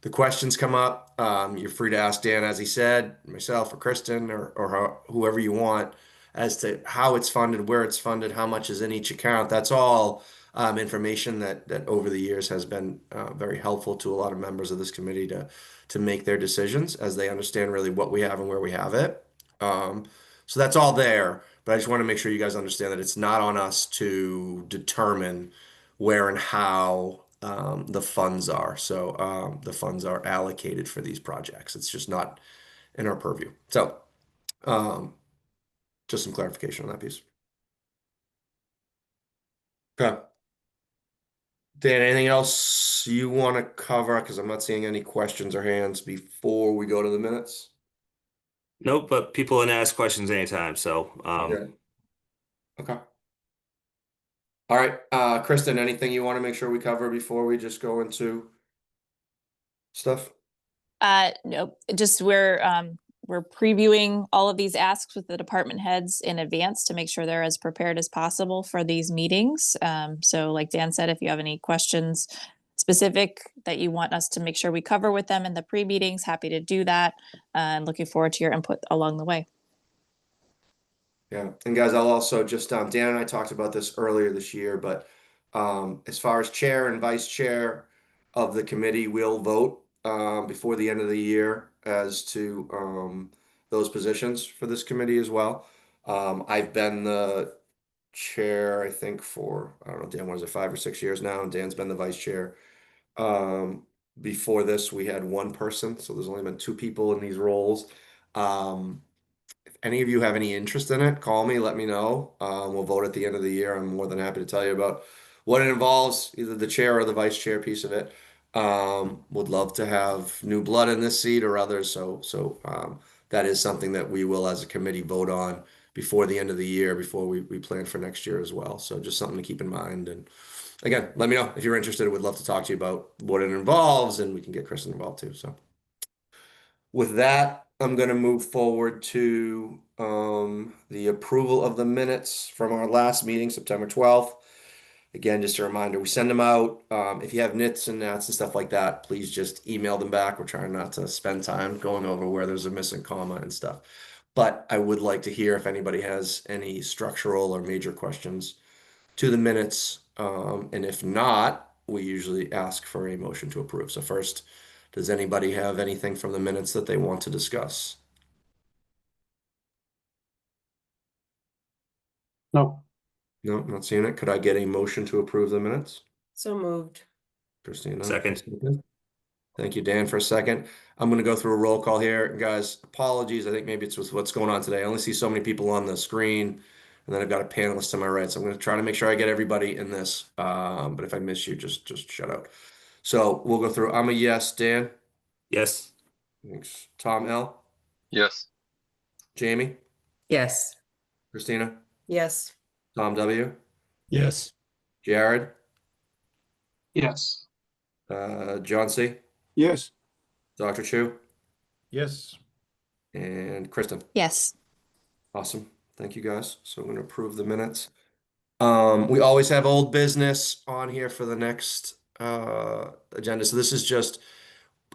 the questions come up. You're free to ask Dan, as he said, myself or Kristen or whoever you want as to how it's funded, where it's funded, how much is in each account. That's all information that over the years has been very helpful to a lot of members of this committee to make their decisions as they understand really what we have and where we have it. So that's all there, but I just want to make sure you guys understand that it's not on us to determine where and how the funds are. So the funds are allocated for these projects. It's just not in our purview. So just some clarification on that piece. Okay. Dan, anything else you want to cover? Because I'm not seeing any questions or hands before we go to the minutes. Nope, but people can ask questions anytime. So Yeah. Okay. All right, Kristen, anything you want to make sure we cover before we just go into stuff? Nope, just we're previewing all of these asks with the department heads in advance to make sure they're as prepared as possible for these meetings. So like Dan said, if you have any questions specific that you want us to make sure we cover with them in the pre-meetings, happy to do that. And looking forward to your input along the way. Yeah, and guys, I'll also just Dan and I talked about this earlier this year, but as far as chair and vice chair of the committee, we'll vote before the end of the year as to those positions for this committee as well. I've been the chair, I think, for I don't know, Dan, was it 5 or 6 years now, and Dan's been the vice chair. Before this, we had one person, so there's only been two people in these roles. If any of you have any interest in it, call me, let me know. We'll vote at the end of the year. I'm more than happy to tell you about what it involves, either the chair or the vice chair piece of it. Would love to have new blood in this seat or others. So that is something that we will, as a committee, vote on before the end of the year, before we plan for next year as well. So just something to keep in mind. And again, let me know if you're interested. We'd love to talk to you about what it involves, and we can get Kristen involved too. So with that, I'm going to move forward to the approval of the minutes from our last meeting, September 12th. Again, just a reminder, we send them out. If you have nits and nats and stuff like that, please just email them back. We're trying not to spend time going over where there's a missing comma and stuff. But I would like to hear if anybody has any structural or major questions to the minutes. And if not, we usually ask for a motion to approve. So first, does anybody have anything from the minutes that they want to discuss? No. No, not seeing it. Could I get a motion to approve the minutes? So moved. Christina. Second. Thank you, Dan, for a second. I'm going to go through a roll call here. Guys, apologies. I think maybe it's with what's going on today. I only see so many people on the screen, and then I've got a panelist to my right. So I'm going to try to make sure I get everybody in this. But if I miss you, just shut out. So we'll go through. I'm a yes. Dan? Yes. Thanks. Tom L? Yes. Jamie? Yes. Christina? Yes. Tom W? Yes. Jared? Yes. John C? Yes. Dr. Chu? Yes. And Kristen? Yes. Awesome. Thank you, guys. So I'm going to approve the minutes. We always have old business on here for the next agenda. So this is just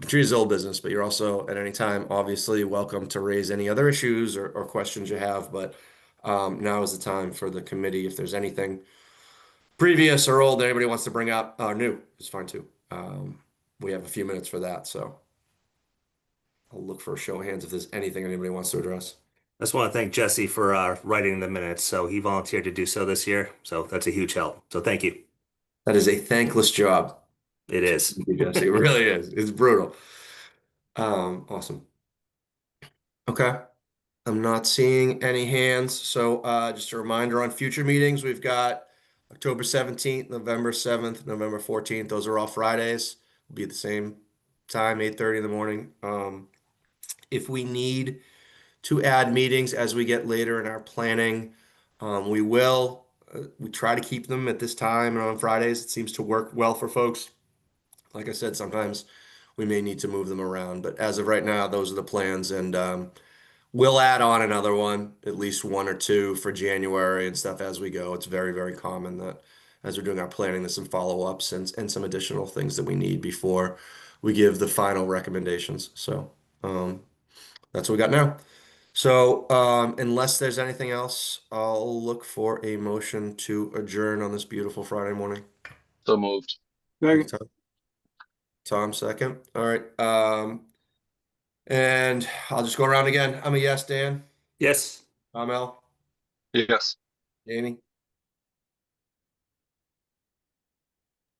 treat it as old business, but you're also at any time obviously welcome to raise any other issues or questions you have. But now is the time for the committee. If there's anything previous or old that anybody wants to bring up, new is fine too. We have a few minutes for that, so I'll look for a show of hands if there's anything anybody wants to address. I just want to thank Jesse for writing the minutes. So he volunteered to do so this year. So that's a huge help. So thank you. That is a thankless job. It is. Thank you, Jesse. It really is. It's brutal. Awesome. Okay. I'm not seeing any hands. So just a reminder on future meetings, we've got October 17th, November 7th, November 14th. Those are all Fridays. Will be at the same time, 8:30 in the morning. If we need to add meetings as we get later in our planning, we will. We try to keep them at this time and on Fridays. It seems to work well for folks. Like I said, sometimes we may need to move them around, but as of right now, those are the plans. And we'll add on another one, at least one or two for January and stuff as we go. It's very, very common that as we're doing our planning, there's some follow-ups and some additional things that we need before we give the final recommendations. So that's what we got now. So unless there's anything else, I'll look for a motion to adjourn on this beautiful Friday morning. So moved. Tom, second. All right. And I'll just go around again. I'm a yes, Dan. Yes. Tom L. Yes. Jamie.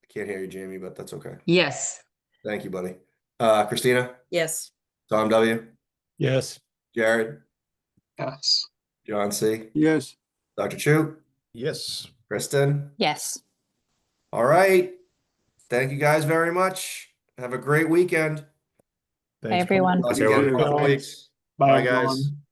I can't hear you, Jamie, but that's okay. Yes. Thank you, buddy. Christina. Yes. Tom W. Yes. Jared. Yes. John C. Yes. Dr. Chu. Yes. Kristen. Yes. All right. Thank you guys very much. Have a great weekend. Bye, everyone. Talk Thanks, again in a everyone. couple weeks. Bye, Bye, guys. everyone.